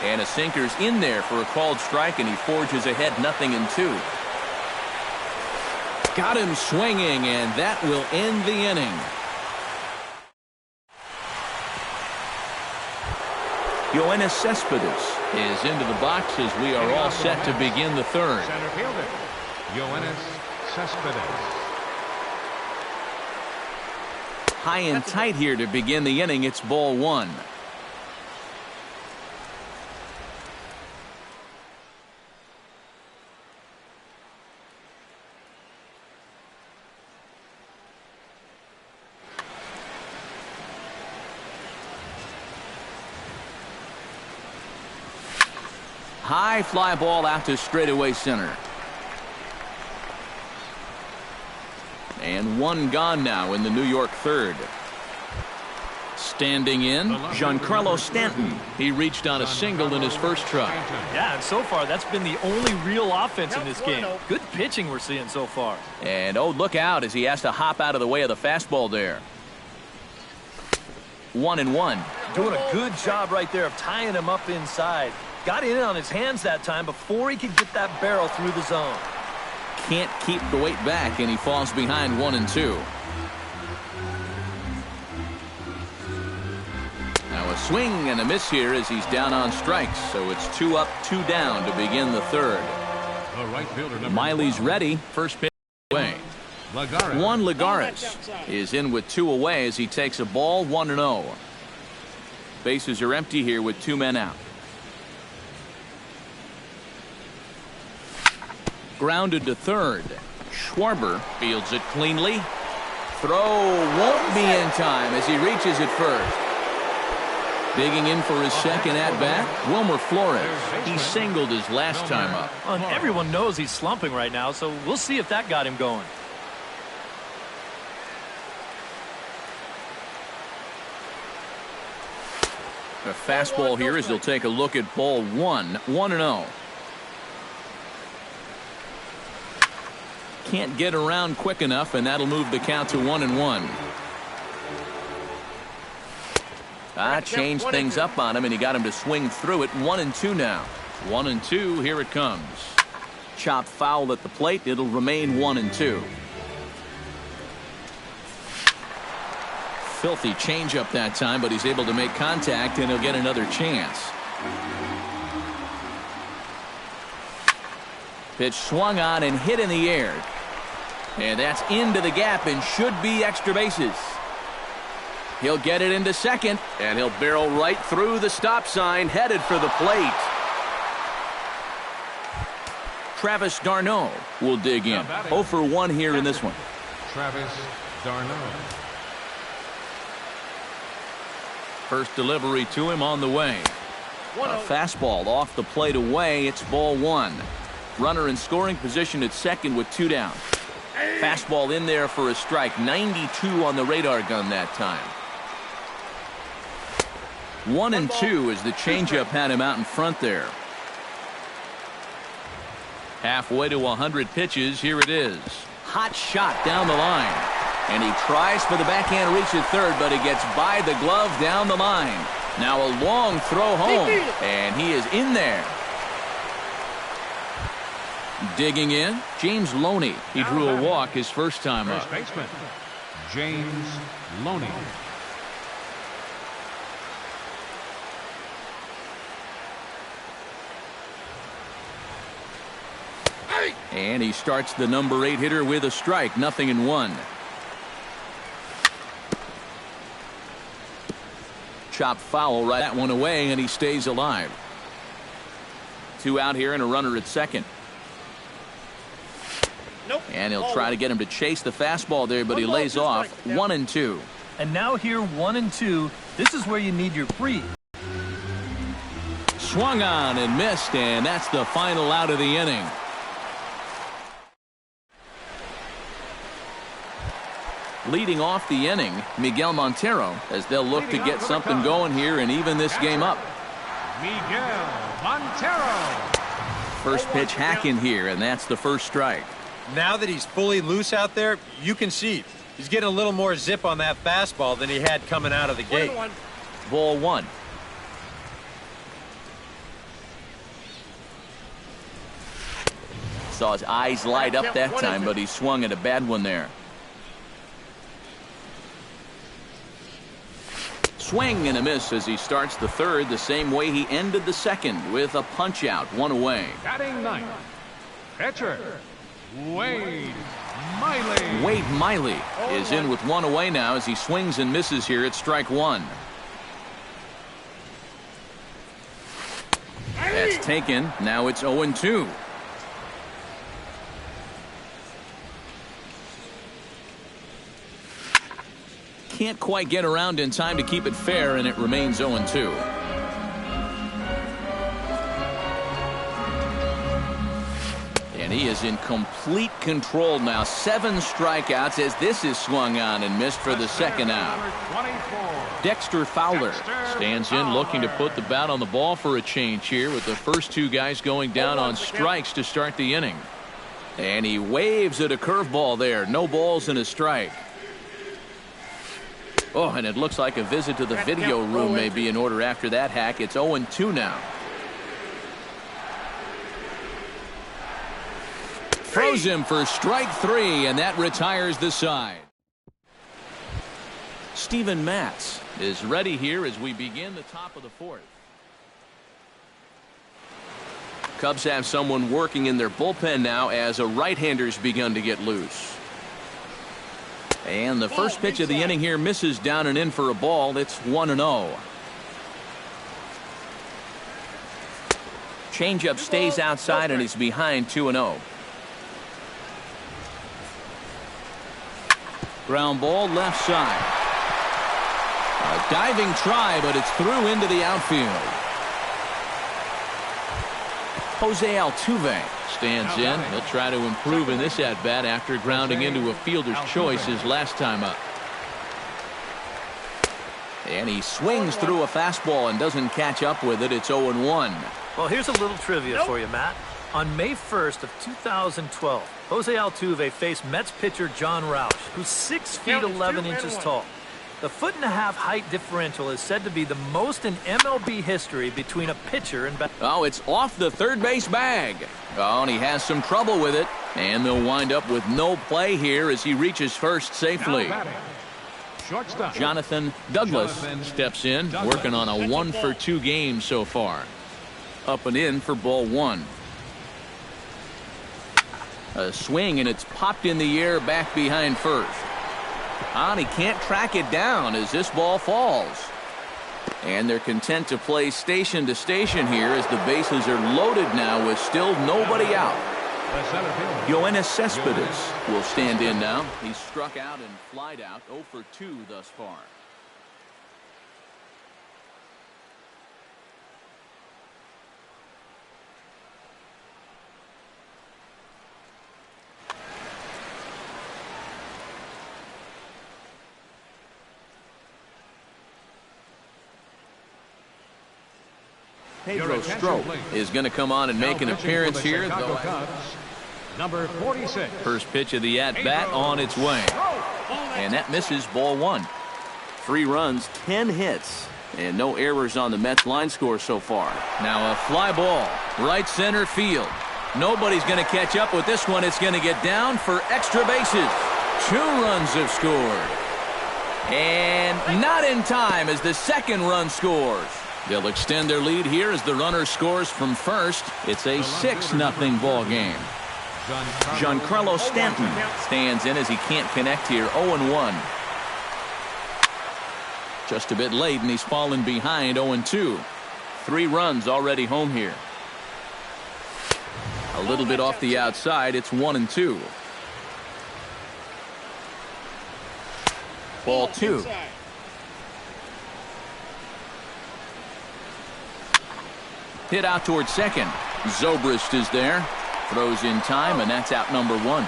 And a sinker's in there for a called strike, and he forges ahead 0-2. Got him swinging, and that will end the inning. Yoenis Cespedes is into the box as we are all set to begin the third. Center fielder, Yoenis Cespedes. High and tight here to begin the inning. It's ball 1. High fly ball out to straightaway center. And 1 gone now in the New York third. Standing in, Giancarlo Stanton. He reached on a single in his first try. Yeah, and so far that's been the only real offense in this game. Good pitching we're seeing so far. And oh, look out as he has to hop out of the way of the fastball there. 1-1. Doing a good job right there of tying him up inside. Got in on his hands that time before he could get that barrel through the zone. Can't keep the weight back, and he falls behind 1-2. Now a swing and a miss here as he's down on strikes. So it's 2 up, 2 down to begin the third. The right fielder, Miley's ready. First pitch away. Juan Lagares is in with 2 away as he takes a ball. 1-0. Bases are empty here with 2 men out. Grounded to third. Schwarber fields it cleanly. Throw won't be in time as he reaches it first. Digging in for his second at-bat, Wilmer Flores. He singled his last time up. And everyone knows he's slumping right now, so we'll see if that got him going. A fastball here as they'll take a look at ball 1. 1-0. Can't get around quick enough, and that'll move the count to 1-1. Changed things up on him, and he got him to swing through it. 1-2 now. 1-2. Here it comes. Chop foul at the plate. It'll remain 1-2. Filthy changeup that time, but he's able to make contact, and he'll get another chance. Pitch swung on and hit in the air. And that's into the gap and should be extra bases. He'll get it into second, and he'll barrel right through the stop sign, headed for the plate. Travis d'Arnaud will dig in. 0 for 1 here in this one. Travis d'Arnaud. First delivery to him on the way. A fastball off the plate away. It's ball 1. Runner in scoring position at second with 2 down. Fastball in there for a strike. 92 on the radar gun that time. 1-2 as the changeup had him out in front there. Halfway to 100 pitches. Here it is. Hot shot down the line. And he tries for the backhand reach at third, but he gets by the glove down the line. Now a long throw home, and he is in there. Digging in, James Loney. He drew a walk his first time up. First baseman, James Loney. And he starts the number 8 hitter with a strike, 0-1. Chop foul, right that one away, and he stays alive. 2 out here and a runner at second. Nope. And he'll try to get him to chase the fastball there, but he lays off. 1-2. And now here 1-2. This is where you need your breathe. Swung on and missed, and that's the final out of the inning. Leading off the inning, Miguel Montero, as they'll look to get something going here and even this game up. Miguel Montero. First pitch hacking here, and that's the first strike. Now that he's fully loose out there, you can see he's getting a little more zip on that fastball than he had coming out of the gate. Ball 1. Saw his eyes light up that time, but he swung at a bad one there. Swing and a miss as he starts the third the same way he ended the second with a punch out, 1 away. Batting ninth, pitcher Wade Miley. Wade Miley is in with 1 away now as he swings and misses here at strike 1. That's taken. Now it's 0-2. Can't quite get around in time to keep it fair, and it remains 0-2. And he is in complete control now. 7 strikeouts as this is swung on and missed for the second out. Dexter Fowler stands in looking to put the bat on the ball for a change here with the first 2 guys going down on strikes to start the inning. And he waves at a curveball there. No balls and a strike. Oh, and it looks like a visit to the video room may be in order after that hack. It's 0-2 now. Throws him for strike 3, and that retires the side. Steven Matz is ready here as we begin the top of the 4th. Cubs have someone working in their bullpen now as a right-hander's begun to get loose. And the first pitch of the inning here misses down and in for a ball. It's 1-0. Changeup stays outside and he's behind 2-0. Ground ball left side. A diving try, but it's through into the outfield. Jose Altuve stands in. He'll try to improve in this at-bat after grounding into a fielder's choice his last time up. And he swings through a fastball and doesn't catch up with it. It's 0-1. Well, here's a little trivia for you, Matt. On May 1st of 2012, Jose Altuve faced Mets pitcher John Roush, who's 6 feet 11 inches tall. The 1.5-foot height differential is said to be the most in MLB history between a pitcher and Oh, it's off the third base bag. Oh, and he has some trouble with it. And they'll wind up with no play here as he reaches first safely. Jonathan Douglas steps in, working on a 1-for-2 game so far. Up and in for ball 1. A swing, and it's popped in the air back behind first. And he can't track it down as this ball falls. And they're content to play station to station here as the bases are loaded now with still nobody out. Yoenis Cespedes will stand in now. He's struck out and flied out 0-for-2 thus far. Pedro Strop is going to come on and make an appearance here. Number 46. First pitch of the at-bat on its way. And that misses ball 1. 3 runs, 10 hits. And no errors on the Mets line score so far. Now a fly ball, right center field. Nobody's going to catch up with this one. It's going to get down for extra bases. 2 runs have scored. And not in time as the second run scores. They'll extend their lead here as the runner scores from first. It's a 6-0 ball game. Giancarlo Stanton stands in as he can't connect here. 0-1. Just a bit late, and he's fallen behind 0-2. 3 runs already home here. A little bit off the outside. It's 1-2. Ball 2. Hit out towards second. Zobrist is there. Throws in time, and that's out number 1.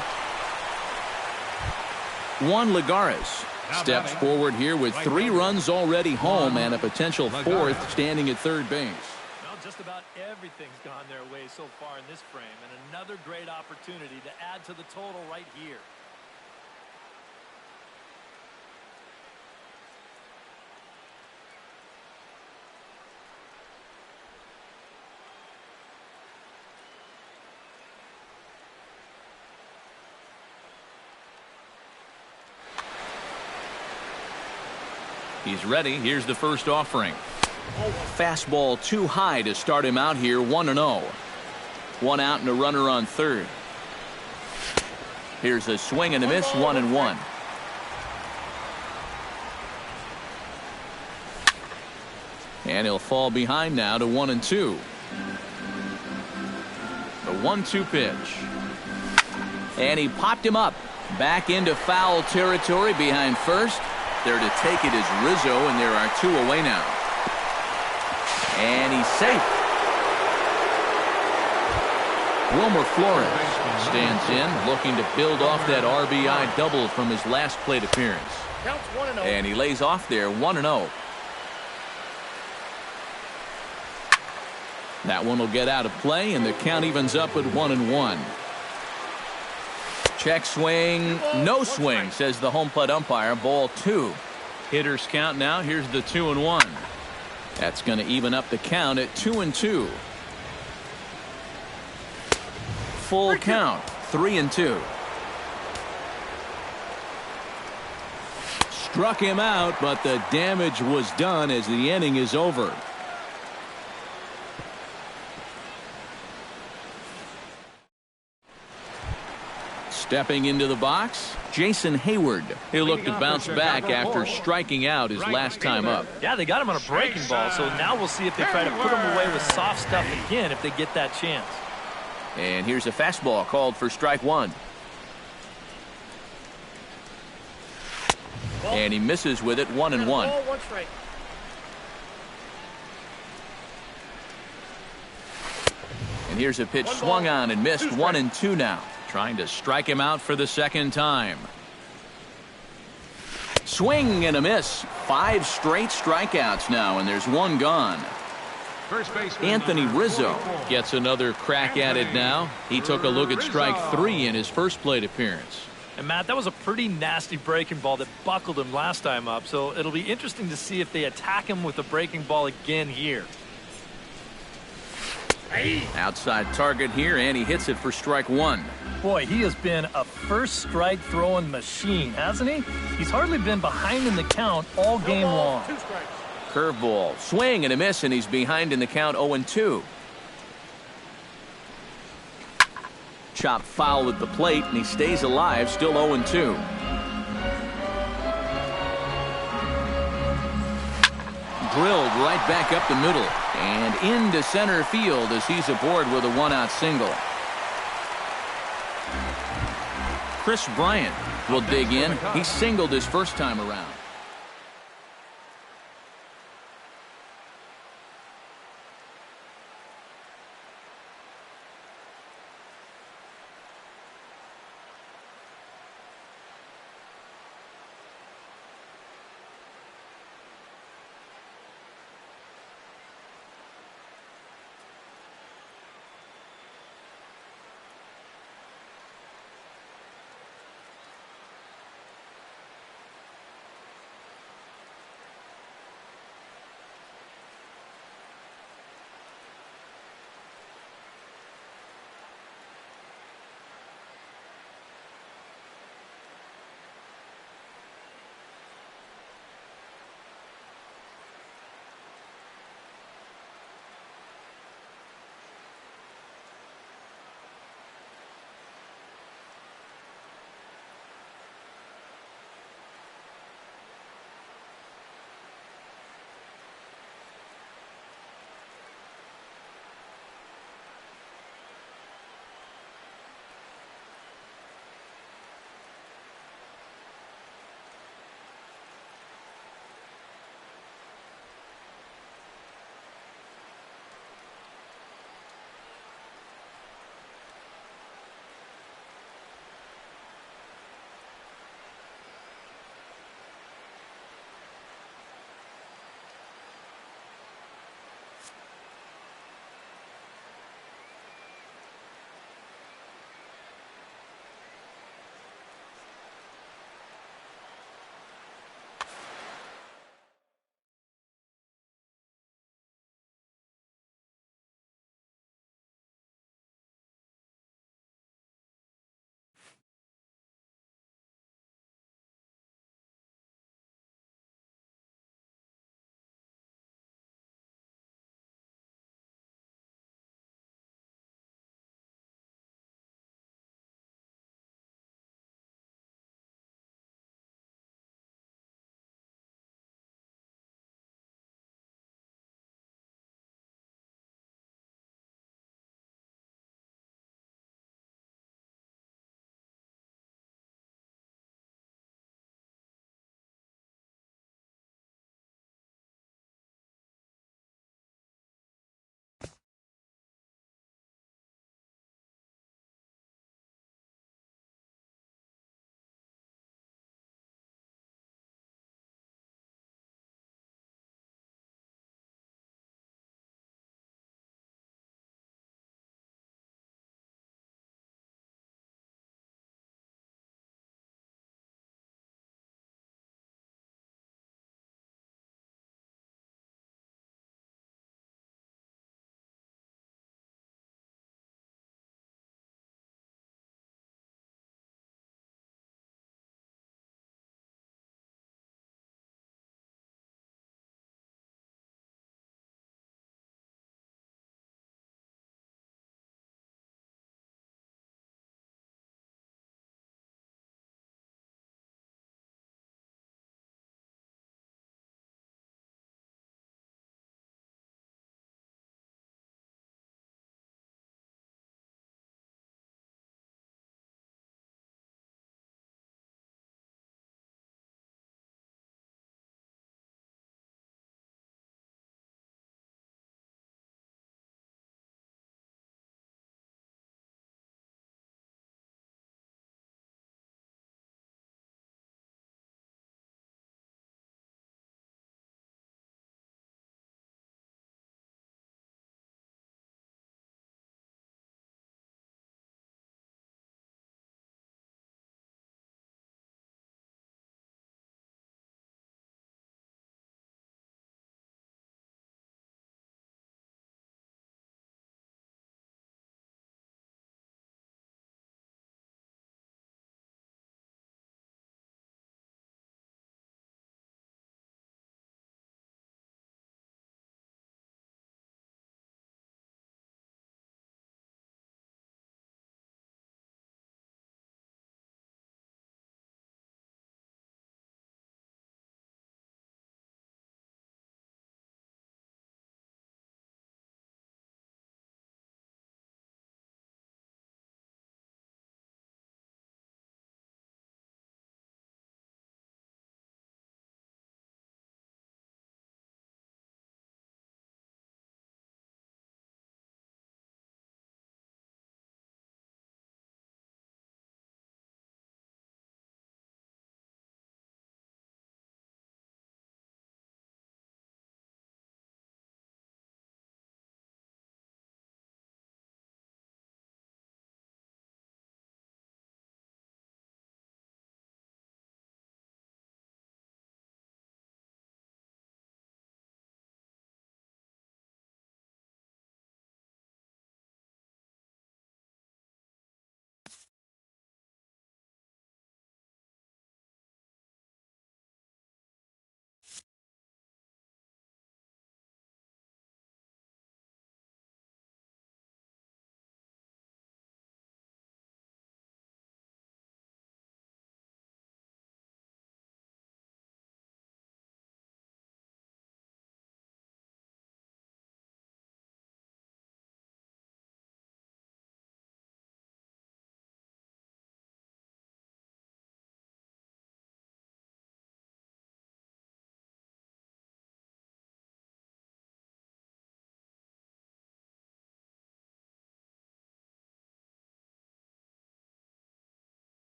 Juan Lagares steps forward here with 3 runs already home and a potential 4th standing at third base. Well, just about everything's gone their way so far in this frame, and another great opportunity to add to the total right here. He's ready. Here's the first offering. Fastball too high to start him out here. 1-0. 1 out and a runner on third. Here's a swing and a miss. 1-1. And he'll fall behind now to 1-2. The 1-2 pitch. And he popped him up. Back into foul territory behind first. There to take it is Rizzo, and there are 2 away now. And he's safe. Wilmer Flores stands in, looking to build off that RBI double from his last plate appearance. And he lays off there. 1-0. That one will get out of play, and the count evens up at 1-1. Check swing, no swing, says the home plate umpire. Ball 2. Hitters count now. Here's the 2-1. That's going to even up the count at 2-2. Full count, 3-2. Struck him out, but the damage was done as the inning is over. Stepping into the box, Jason Hayward. He'll look to bounce back after striking out his last time up. Yeah, they got him on a breaking ball, so now we'll see if they try to put him away with soft stuff again if they get that chance. And here's a fastball called for strike 1. And he misses with it. 1-1. And here's a pitch swung on and missed. 1-2 now. Trying to strike him out for the second time. Swing and a miss. 5 straight strikeouts now, and there's 1 gone. Anthony Rizzo gets another crack at it now. He took a look at strike 3 in his first plate appearance. And Matt, that was a pretty nasty breaking ball that buckled him last time up, so it'll be interesting to see if they attack him with a breaking ball again here. Outside target here, and he hits it for strike 1. Boy, he has been a first strike throwing machine, hasn't he? He's hardly been behind in the count all game long. Curveball, swing and a miss, and he's behind in the count. 0-2. Chop foul at the plate, and he stays alive, still 0-2. Drilled right back up the middle and into center field as he's aboard with a 1-out single. Chris Bryant will dig in. He singled his first time around.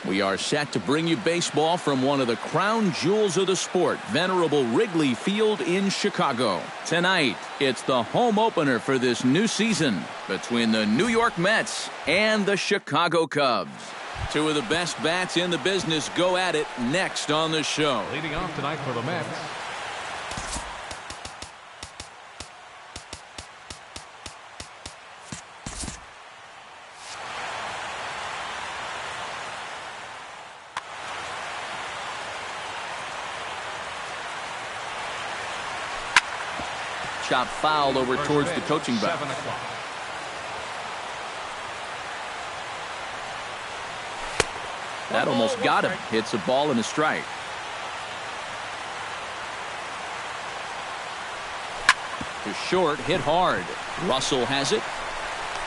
We are set to bring you baseball from one of the crown jewels of the sport, venerable Wrigley Field in Chicago. Tonight, it's the home opener for this new season between the New York Mets and the Chicago Cubs. Two of the best bats in the business go at it next on the show. Leading off tonight for the Mets. Chop foul over towards the coaching box. That almost got him. Hits a ball and a strike. To short, hit hard. Russell has it.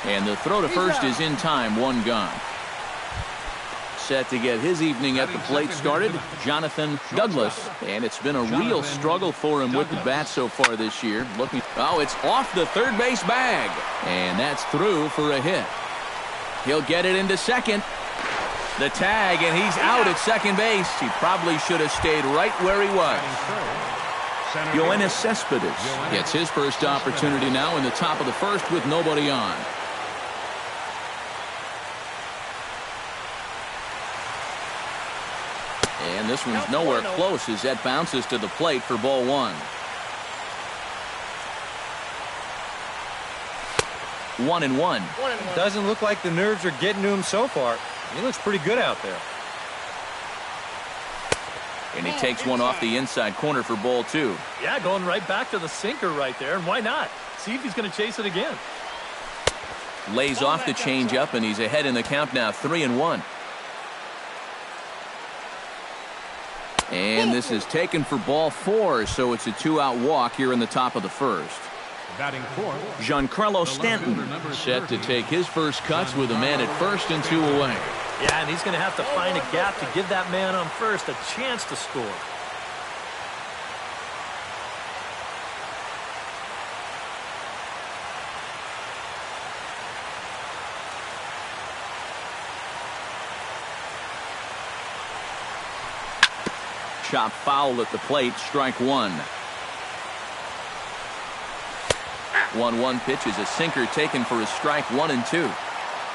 And the throw to first is in time. One gone. Set to get his evening at the plate started, Jonathan Douglas. And it's been a real struggle for him with the bat so far this year. Oh, it's off the third base bag. And that's through for a hit. He'll get it into second. The tag, and he's out at second base. He probably should have stayed right where he was. Yoenis Cespedes gets his first opportunity now in the top of the first with nobody on. And this one's nowhere close as that bounces to the plate for ball one. 1-1. Doesn't look like the nerves are getting to him so far. He looks pretty good out there. And he takes one off the inside corner for ball two. Yeah, going right back to the sinker right there. And why not? See if he's going to chase it again. Lays off the changeup, and he's ahead in the count now, 3-1. And this is taken for ball four, so it's a two-out walk here in the top of the first. Batting fourth, Giancarlo Stanton set to take his first cuts with a man at first and two away. Yeah, and he's going to have to find a gap to give that man on first a chance to score. Chop foul at the plate, strike one. 1-1 pitch is a sinker taken for a strike, 1-2.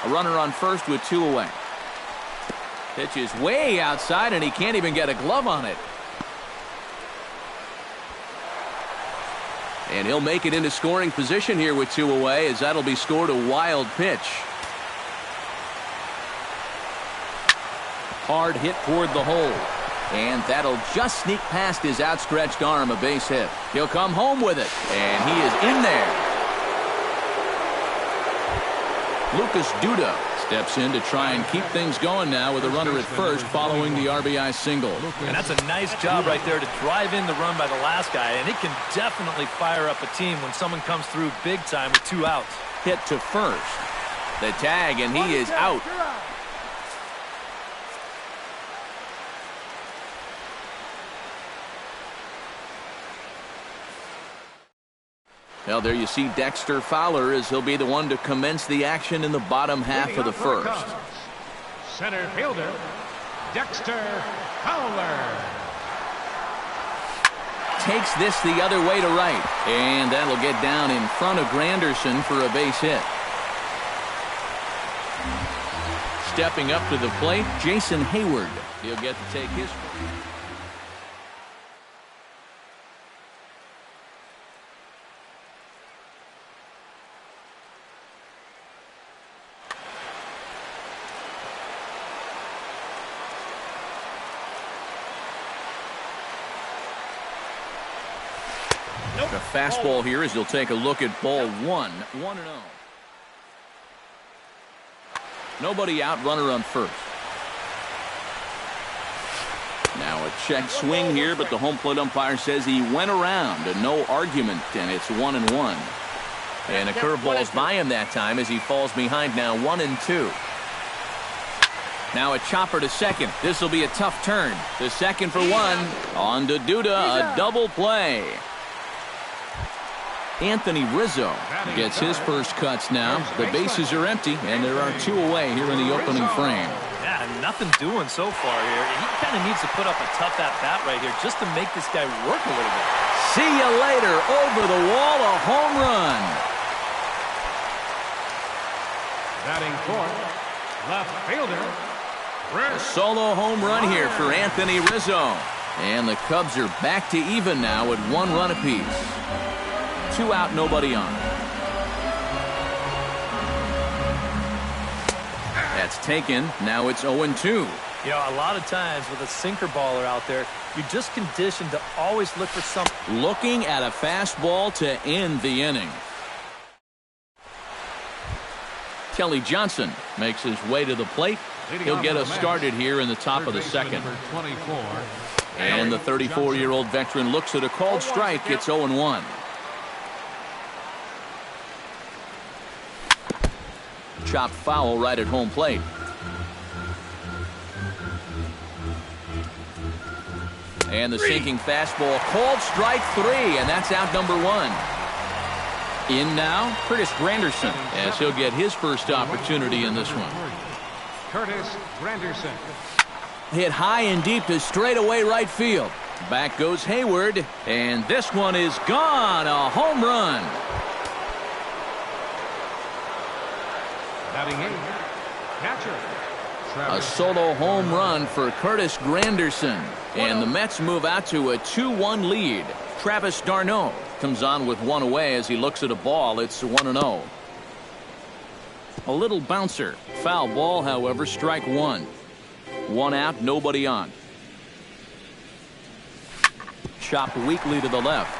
A runner on first with two away. Pitch is way outside, and he can't even get a glove on it. And he'll make it into scoring position here with two away, as that'll be scored a wild pitch. Hard hit toward the hole. And that'll just sneak past his outstretched arm, a base hit. He'll come home with it, and he is in there. Lucas Duda steps in to try and keep things going now with a runner at first following the RBI single. And that's a nice job right there to drive in the run by the last guy, and it can definitely fire up a team when someone comes through big time with two outs. Hit to first. The tag, and he is out. Well, there you see Dexter Fowler as he'll be the one to commence the action in the bottom half of the first. Center fielder, Dexter Fowler. Takes this the other way to right. And that'll get down in front of Granderson for a base hit. Stepping up to the plate, Jason Hayward. He'll get to take his. A fastball here as he'll take a look at ball one. 1-0. Nobody out, runner on first. Now a check swing here, but the home plate umpire says he went around. And no argument, and it's 1-1. And a curveball's by him that time as he falls behind now, 1-2. Now a chopper to second. This will be a tough turn. The second for one. On to Duda, a double play. Anthony Rizzo gets his first cuts now. The bases are empty, and there are two away here in the opening frame. Yeah, Nothing doing so far here. He kind of needs to put up a tough at-bat right here just to make this guy work a little bit. See you later. Over the wall, a home run. Batting fourth, left fielder. A solo home run here for Anthony Rizzo. And the Cubs are back to even now at 1 run apiece. 2 out, nobody on. That's taken. Now it's 0-2. You know, a lot of times with a sinker baller out there, you're just conditioned to always look for something. Looking at a fastball to end the inning. Kelly Johnson makes his way to the plate. He'll get us started here in the top of the second. And the 34-year-old veteran looks at a called strike. It's 0-1. Chopped foul right at home plate. And the sinking fastball, called strike 3, and that's out number 1. In now, Curtis Granderson, as he'll get his first opportunity in this one. Curtis Granderson. Hit high and deep to straightaway right field. Back goes Hayward, and this one is gone. A home run. Batting 8, catcher. A solo home run for Curtis Granderson. And the Mets move out to a 2-1 lead. Travis d'Arnaud comes on with one away as he looks at a ball. It's 1-0. A little bouncer. Foul ball, however, strike 1. 1 out, nobody on. Chopped weakly to the left.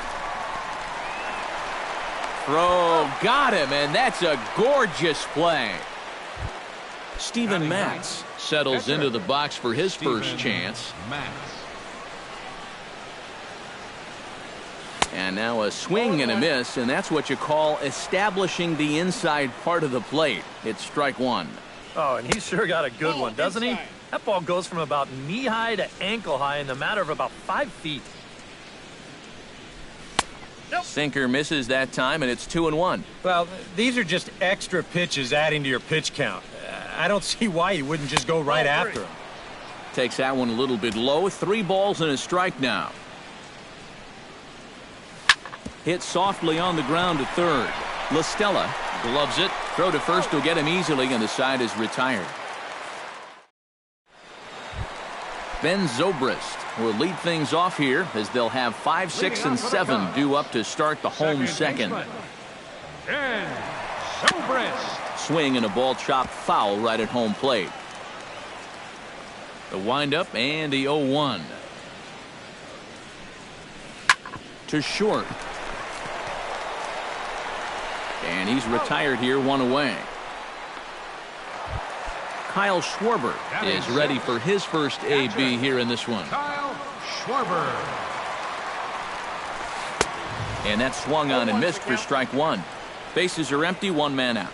Throw, got him, and that's a gorgeous play. Steven Matz settles into the box for his first chance. And now a swing and a miss, and that's what you call establishing the inside part of the plate. It's strike 1. Oh, and he's sure got a good one, doesn't he? That ball goes from about knee-high to ankle-high in the matter of about 5 feet. Sinker misses that time, and it's 2-1. Well, these are just extra pitches adding to your pitch count. I don't see why you wouldn't just go right after him. Takes that one a little bit low. 3 balls and a strike now. Hit softly on the ground to third. LaStella gloves it. Throw to first will get him easily, and the side is retired. Ben Zobrist will lead things off here as they'll have 5, 6, and 7 due up to start the home second. Ben Zobrist. Swing and a ball chopped foul right at home plate. The windup and the 0-1. To short. And he's retired here, 1 away. Kyle Schwarber is ready for his first AB here in this one. Kyle Schwarber. And that swung on and missed for strike 1. Bases are empty, 1 man out.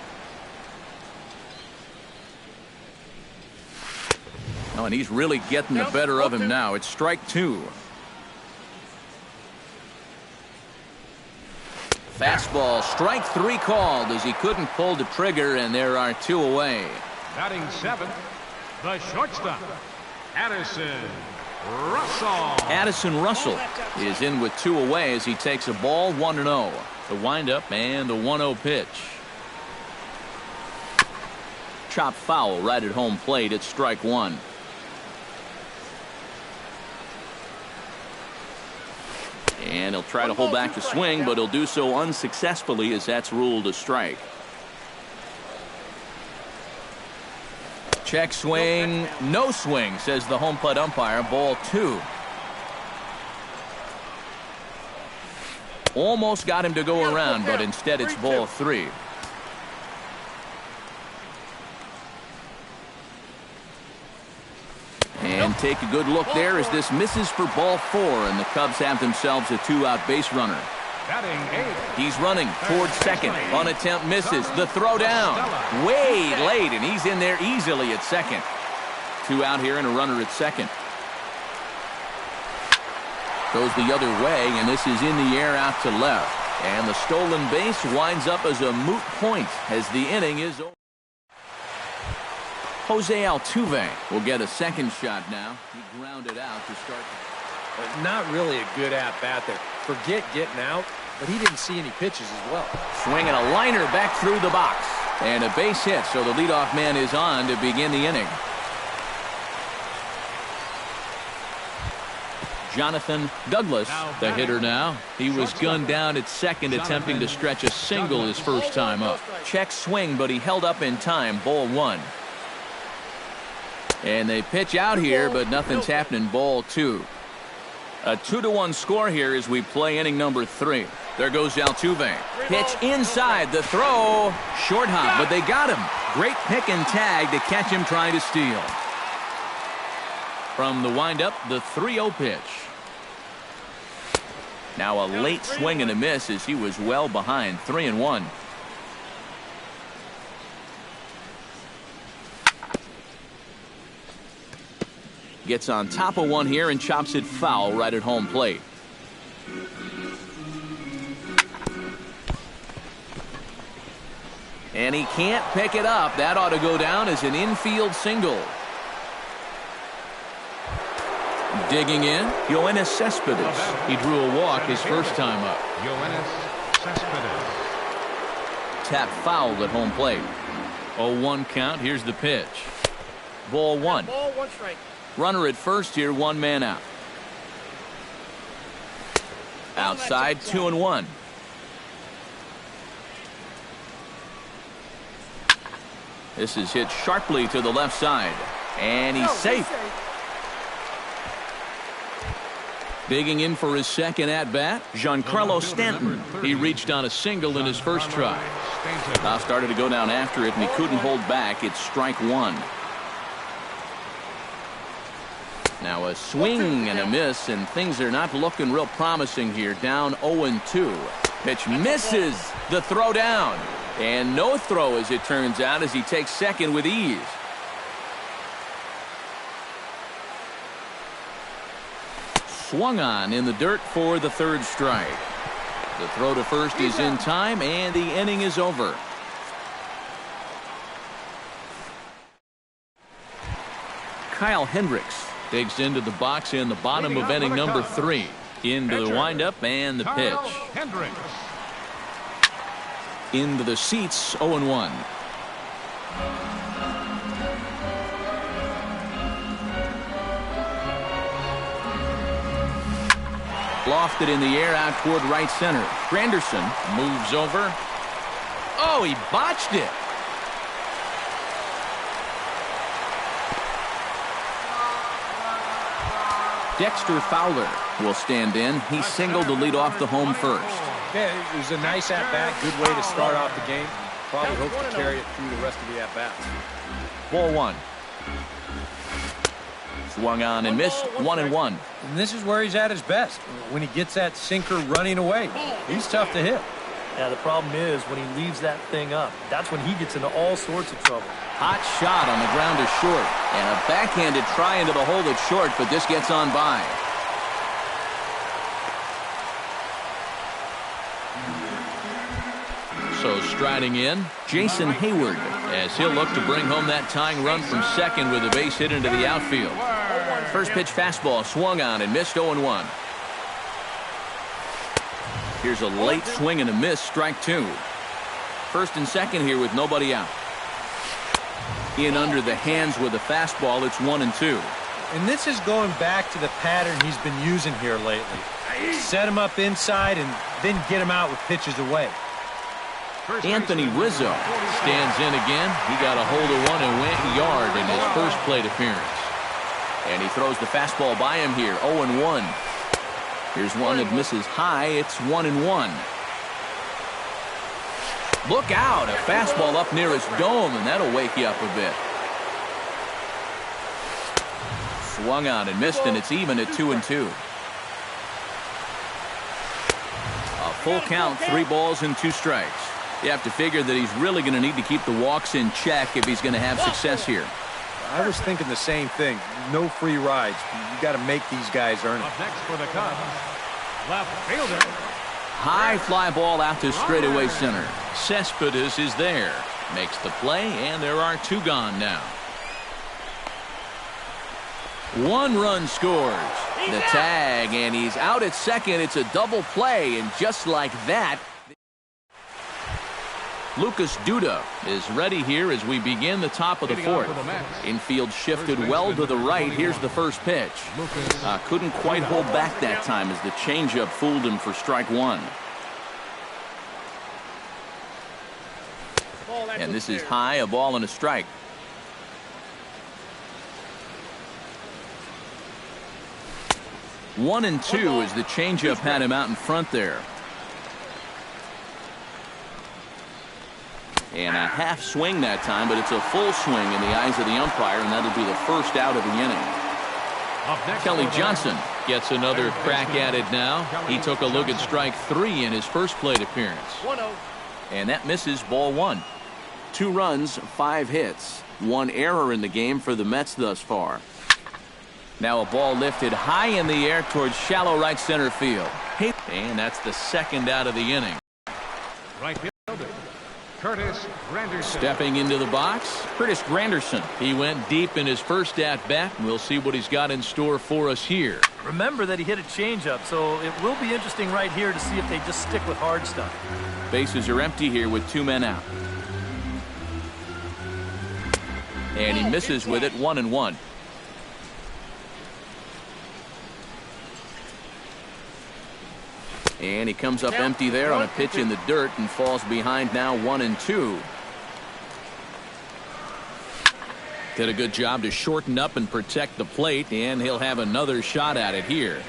Oh, and he's really getting the better of him now. It's strike 2. Fastball, strike 3 called as he couldn't pull the trigger, and there are 2 away. Batting 7th, the shortstop, Addison Russell. Addison Russell is in with 2 away as he takes a ball, 1-0. The windup and the 1-0 pitch. Chopped foul right at home plate. It's strike 1. And he'll try to hold back the swing, but he'll do so unsuccessfully as that's ruled a strike. Check swing, no swing, says the home plate umpire. Ball 2. Almost got him to go around, but instead it's ball 3. And take a good look there as this misses for ball 4, and the Cubs have themselves a 2-out base runner. He's running towards second. On attempt misses. The throw down. Way late, and he's in there easily at second. 2 out here and a runner at second. Goes the other way, and this is in the air out to left. And the stolen base winds up as a moot point as the inning is over. Jose Altuve will get a second shot now. He grounded out to start. Not really a good at-bat there. Forget getting out, but he didn't see any pitches as well. Swinging a liner back through the box. And a base hit, so the leadoff man is on to begin the inning. Jonathan Douglas, the hitter now. He was gunned down at second, attempting to stretch a single his first time up. Check swing, but he held up in time. Ball one. And they pitch out here, but nothing's happening. Ball two. A 2-1 score here as we play inning number 3. There goes Altuve. Pitch inside. The throw. Short hop, but they got him. Great pick and tag to catch him trying to steal. From the windup, the 3-0 pitch. Now a late swing and a miss as he was well behind. 3-1. Gets on top of one here and chops it foul right at home plate. And he can't pick it up. That ought to go down as an infield single. Digging in, Yoenis Cespedes. He drew a walk his first time up. Yoenis Cespedes. Tap foul at home plate. 0-1 count. Here's the pitch. Ball one. Ball, one strike. Runner at first here, one man out. Outside, 2-1. This is hit sharply to the left side. And he's safe. Digging in for his second at-bat, Giancarlo Stanton. He reached on a single in his first try. Now started to go down after it, and he couldn't hold back. It's strike one. Now a swing and a miss, and things are not looking real promising here. Down 0-2. Pitch misses. The throw down. And no throw, as it turns out, as he takes second with ease. Swung on in the dirt for the third strike. The throw to first is in time, and the inning is over. Kyle Hendricks digs into the box in the bottom of inning number 3. Into the windup and the pitch. Into the seats, 0-1. Lofted in the air out toward right center. Granderson moves over. Oh, he botched it. Dexter Fowler will stand in. He singled to lead off the home first. Yeah, it was a nice at-bat. Good way to start off the game. Probably hopes to carry it through the rest of the at-bats. Ball one. Swung on and missed. 1-1. And this is where he's at his best. When he gets that sinker running away. He's tough to hit. Yeah, the problem is when he leaves that thing up, that's when he gets into all sorts of trouble. Hot shot on the ground is short. And a backhanded try into the hole that's short, but this gets on by. So striding in, Jason Hayward, as he'll look to bring home that tying run from second with a base hit into the outfield. First pitch fastball swung on and missed. 0-1. Here's a late swing and a miss. Strike two. First and second here with nobody out. In under the hands with a fastball. It's 1-2. And this is going back to the pattern he's been using here lately. Set him up inside and then get him out with pitches away. Anthony Rizzo stands in again. He got a hold of one and went yard in his first plate appearance. And he throws the fastball by him here. 0-1. Here's one that misses high. It's 1-1. Look out. A fastball up near his dome, and that'll wake you up a bit. Swung on and missed, and it's even at 2-2. A full count, 3 balls and 2 strikes. You have to figure that he's really going to need to keep the walks in check if he's going to have success here. I was thinking the same thing. No free rides. You got to make these guys earn it. Up next for the Cubs, left fielder. High fly ball out to straightaway center. Cespedes is there. Makes the play, and there are 2 gone now. One run scores. The tag, and he's out at second. It's a double play, and just like that, Lucas Duda is ready here as we begin the top of the fourth. Infield shifted well to the right. Here's the first pitch. Couldn't quite hold back that time as the changeup fooled him for strike one. And this is high, a ball and a strike. One and two as the changeup had him out in front there. And a half swing that time, but it's a full swing in the eyes of the umpire, and that'll be the first out of the inning. Kelly Johnson gets another crack at it now. He took a look at strike three in his first plate appearance. And that misses, ball one. 2 runs, 5 hits. 1 error in the game for the Mets thus far. Now a ball lifted high in the air towards shallow right center field. And that's the second out of the inning. Right fielder, Curtis Granderson. Stepping into the box, Curtis Granderson. He went deep in his first at-bat. We'll see what he's got in store for us here. Remember that he hit a changeup, so it will be interesting right here to see if they just stick with hard stuff. Bases are empty here with 2 men out. And he misses with it, 1-1. And he comes up empty there on a pitch in the dirt and falls behind now 1-2. Did a good job to shorten up and protect the plate, and he'll have another shot at it here.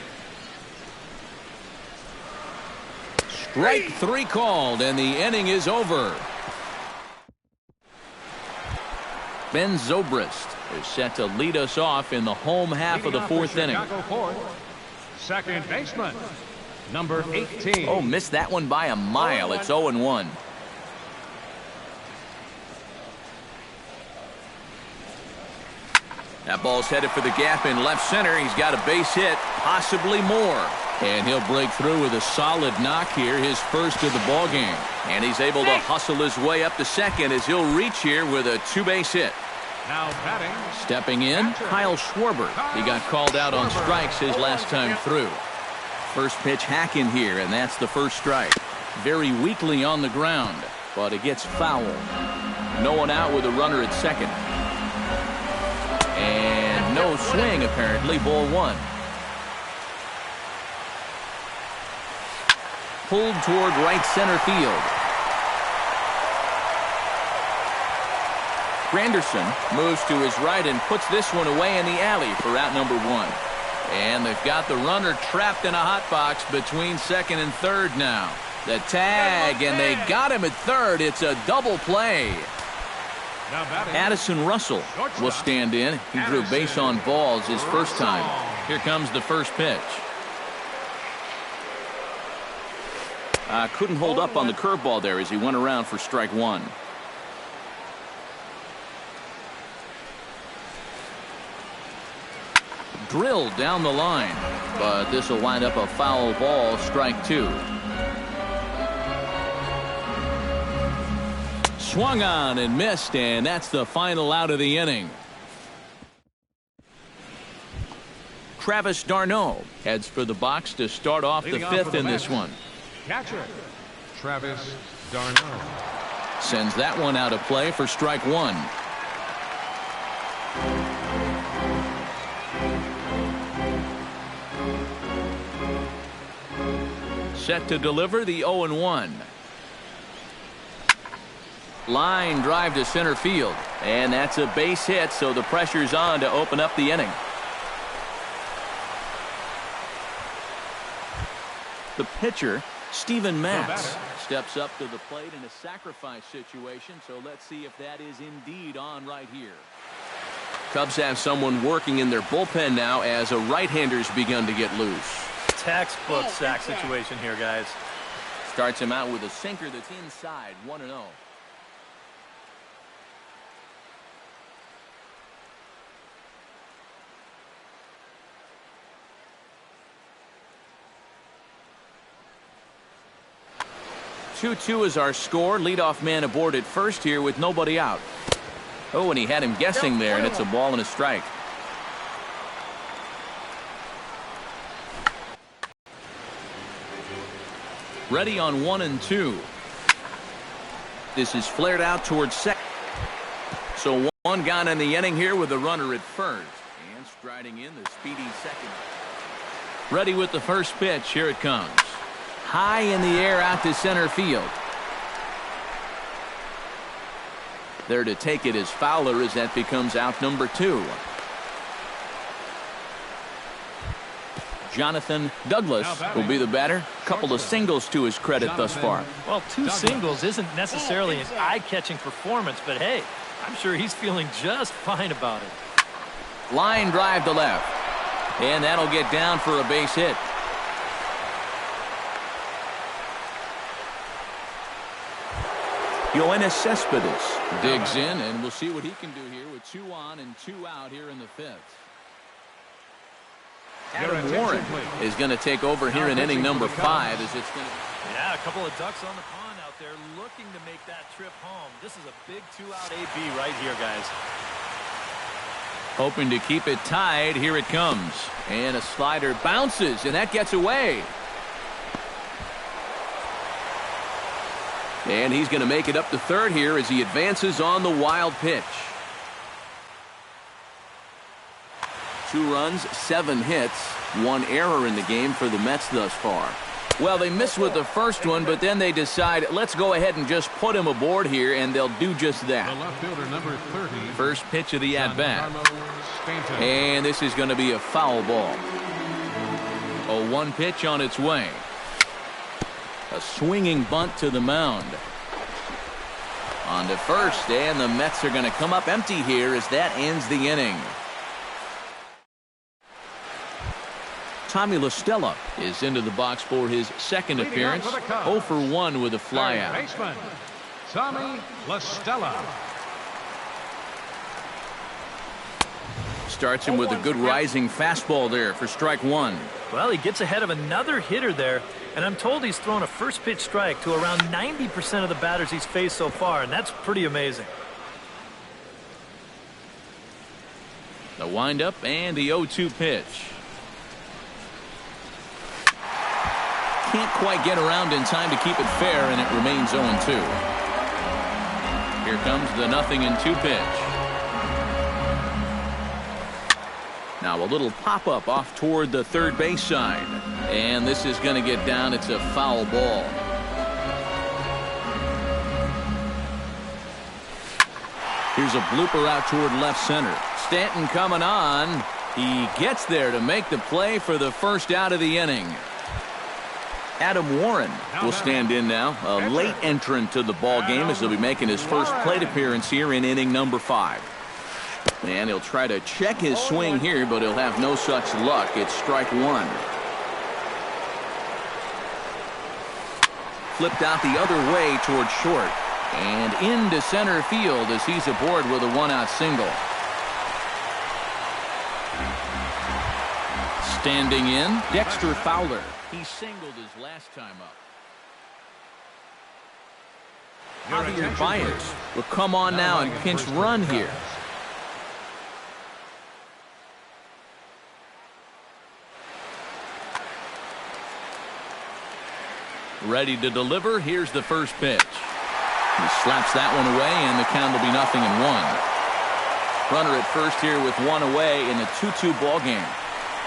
Strike 3 called, and the inning is over. Ben Zobrist is set to lead us off in the home half of the fourth inning. Second baseman, number 18. Oh, missed that one by a mile. It's 0-1. That ball's headed for the gap in left center. He's got a base hit, possibly more. And he'll break through with a solid knock here, his first of the ball game. And he's able to hustle his way up to second as he'll reach here with a 2-base hit. Now batting. Stepping in, Kyle Schwarber. He got called out on strikes his last time through. First pitch hacking here, and that's the first strike. Very weakly on the ground, but it gets foul. No one out with a runner at second. And no swing, apparently, ball one. Pulled toward right center field. Granderson moves to his right and puts this one away in the alley for out number 1. And they've got the runner trapped in a hot box between second and third now. The tag, and they got him at third. It's a double play. Addison Russell will stand in. He drew base on balls his first time. Here comes the first pitch. Couldn't hold up on the curveball there as he went around for strike 1. Drilled down the line, but this will wind up a foul ball, strike 2. Swung on and missed, and that's the final out of the inning. Travis d'Arnaud heads for the box to start off the fifth in this one. Catcher, Travis d'Arnaud. Sends that one out of play for strike 1. Set to deliver the 0-1. Line drive to center field, and that's a base hit, so the pressure's on to open up the inning. The pitcher, Steven Matz, steps up to the plate in a sacrifice situation, so let's see if that is indeed on right here. Cubs have someone working in their bullpen now as a right-hander's begun to get loose. Textbook sack situation here, guys. Starts him out with a sinker that's inside, 1-0. Two-2 is our score. Leadoff man aboard at first here with nobody out. Oh, and he had him guessing there, and it's a ball and a strike. Ready on 1 and 2. This is flared out towards second. So one gone in the inning here with a runner at first. And striding in the speedy second. Ready with the first pitch. Here it comes. High in the air out to center field. There to take it is Fowler as that becomes out number 2. Jonathan Douglas will be the batter. Couple of singles to his credit thus far. Well, 2 singles isn't necessarily an eye-catching performance, but hey, I'm sure he's feeling just fine about it. Line drive to left. And that'll get down for a base hit. Yoenis Cespedes digs in, and we'll see what he can do here with 2 on and 2 out here in the 5th. Adam Warren is going to take over here in inning number 5 as it's going to... Yeah, a couple of ducks on the pond out there looking to make that trip home. This is a big 2-out AB right here, guys. Hoping to keep it tied. Here it comes. And a slider bounces, and that gets away. And he's going to make it up to third here as he advances on the wild pitch. 2 runs, 7 hits, 1 error in the game for the Mets thus far. Well, they miss with the first one, but then they decide, let's go ahead and just put him aboard here, and they'll do just that. The left fielder, number 30. First pitch of the at-bat. And this is going to be a foul ball. A 1 pitch on its way. A swinging bunt to the mound. On to first, and the Mets are going to come up empty here as that ends the inning. Tommy La Stella is into the box for his second appearance. 0 for 1 with a flyout. Baseman, Tommy La Stella. Starts him with a good rising fastball there for strike 1. Well, he gets ahead of another hitter there, and I'm told he's thrown a first pitch strike to around 90% of the batters he's faced so far, and that's pretty amazing. The windup and the 0-2 pitch. Can't quite get around in time to keep it fair, and it remains 0-2. Here comes the 0-2 pitch. Now a little pop-up off toward the third base side. And this is going to get down. It's a foul ball. Here's a blooper out toward left center. Stanton coming on. He gets there to make the play for the first out of the inning. Adam Warren will stand in now, a late entrant to the ball game as he'll be making his first plate appearance here in inning number 5. And he'll try to check his swing here, but he'll have no such luck. It's strike 1. Flipped out the other way toward short. And into center field as he's aboard with a 1-out single. Standing in, Dexter Fowler. He singled his last time up. Javier Baez will come on now and pinch run here. Ready to deliver. Here's the first pitch. He slaps that one away, and the count will be 0-1. Runner at first here with 1 away in a 2-2 ball game.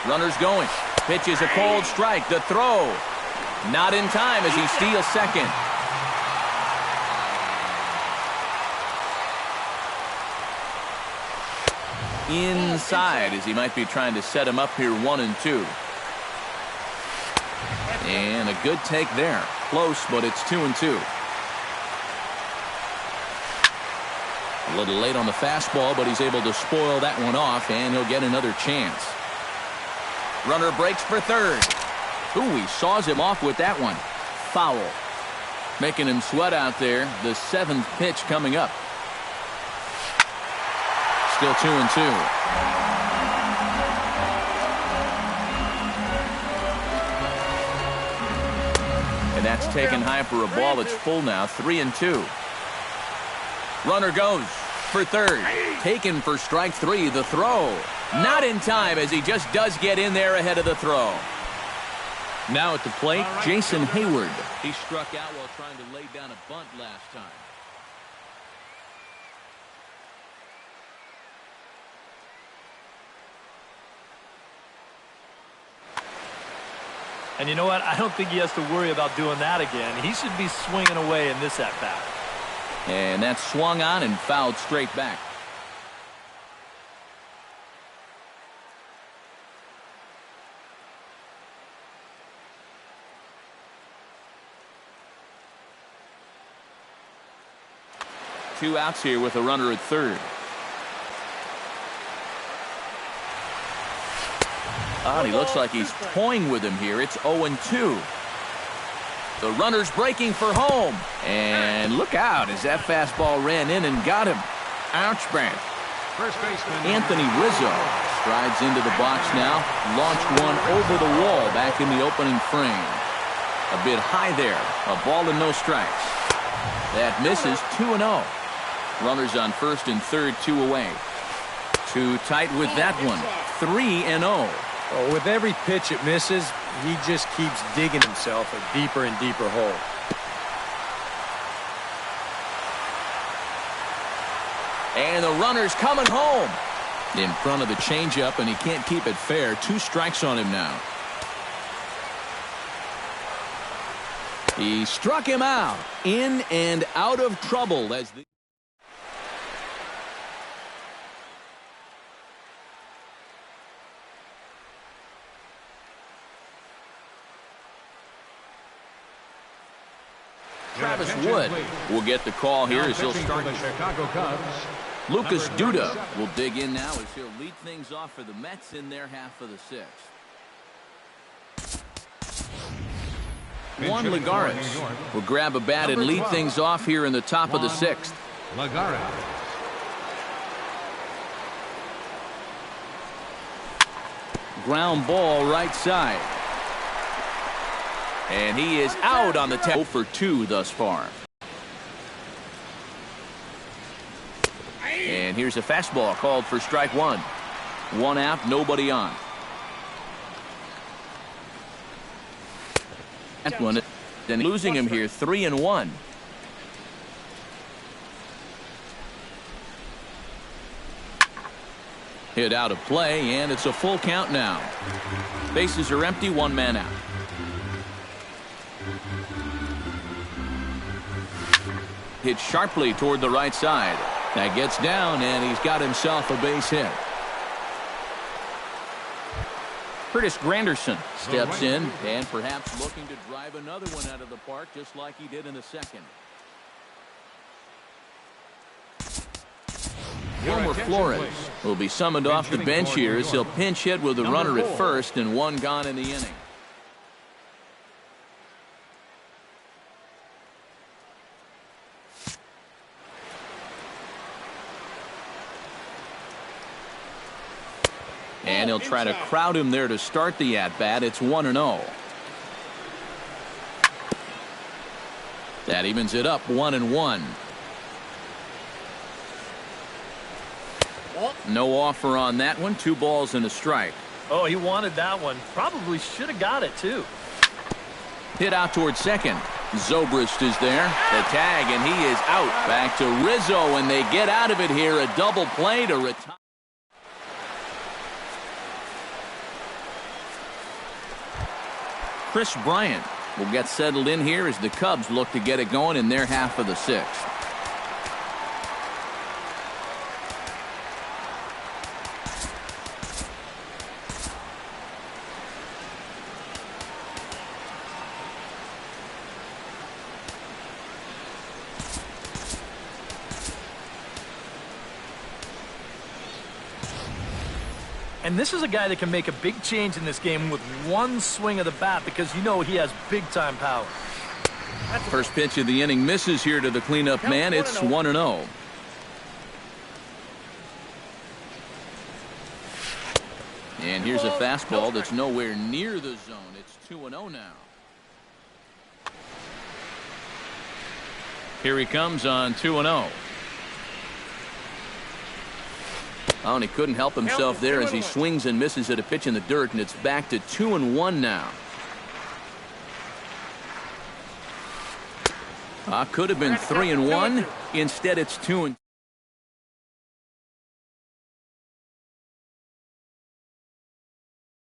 Runner's going. Pitch is a cold strike. The throw. Not in time as he steals second. Inside as he might be trying to set him up here 1-2. And a good take there. Close, but it's 2-2. A little late on the fastball, but he's able to spoil that one off, and he'll get another chance. Runner breaks for third. Ooh, he saws him off with that one. Foul. Making him sweat out there. The 7th pitch coming up. Still 2-2. And that's taken high for a ball. It's full now. 3-2. Runner goes for third. Taken for strike 3. The throw. Not in time as he just does get in there ahead of the throw. Now at the plate, Jason Hayward. He struck out while trying to lay down a bunt last time. And you know what? I don't think he has to worry about doing that again. He should be swinging away in this at-bat. And that's swung on and fouled straight back. Two outs here with a runner at third. Oh, he looks like he's toying with him here. It's 0-2. The runner's breaking for home. And look out as that fastball ran in and got him. Ouch, Brant. First baseman Anthony Rizzo strides into the box now. Launched one over the wall back in the opening frame. A bit high there. A ball and no strikes. That misses. 2-0. Runners on first and third, 2 away. Too tight with that one. 3-0. Oh, with every pitch it misses, he just keeps digging himself a deeper and deeper hole. And the runner's coming home. In front of the changeup, and he can't keep it fair. 2 strikes on him now. He struck him out. In and out of trouble as the... Travis Wood will get the call here as he'll start. The Chicago Cubs. Lucas Duda will dig in now as he'll lead things off for the Mets in their half of the 6th. Juan Lagares will grab a bat and lead things off here in the top of the 6th. Lagares. Ground ball right side. And he is out on the 0 for 2 thus far. And here's a fastball called for strike 1. 1 out, nobody on. That one, then losing him here, 3-1. Hit out of play, and it's a full count now. Bases are empty, 1 man out. Hit sharply toward the right side. That gets down, and he's got himself a base hit. Curtis Granderson steps in and perhaps looking to drive another one out of the park just like he did in the second. Wilmer Flores will be summoned off the bench here as he'll pinch hit with a runner at first and 1 gone in the inning. And he'll try to crowd him there to start the at-bat. It's 1-0. That evens it up 1-1. No offer on that one. 2 balls and a strike. Oh, he wanted that one. Probably should have got it, too. Hit out towards second. Zobrist is there. The tag, and he is out. Back to Rizzo, and they get out of it here. A double play to retire. Chris Bryant will get settled in here as the Cubs look to get it going in their half of the 6th. And this is a guy that can make a big change in this game with 1 swing of the bat because you know he has big-time power. First pitch of the inning misses here to the cleanup man. It's 1-0. And here's a fastball that's nowhere near the zone. It's 2-0 now. Here he comes on 2-0. Oh, and he couldn't help himself there as he swings and misses at a pitch in the dirt, and it's back to 2-1 now. Could have been 3-1. Instead, it's 2-2.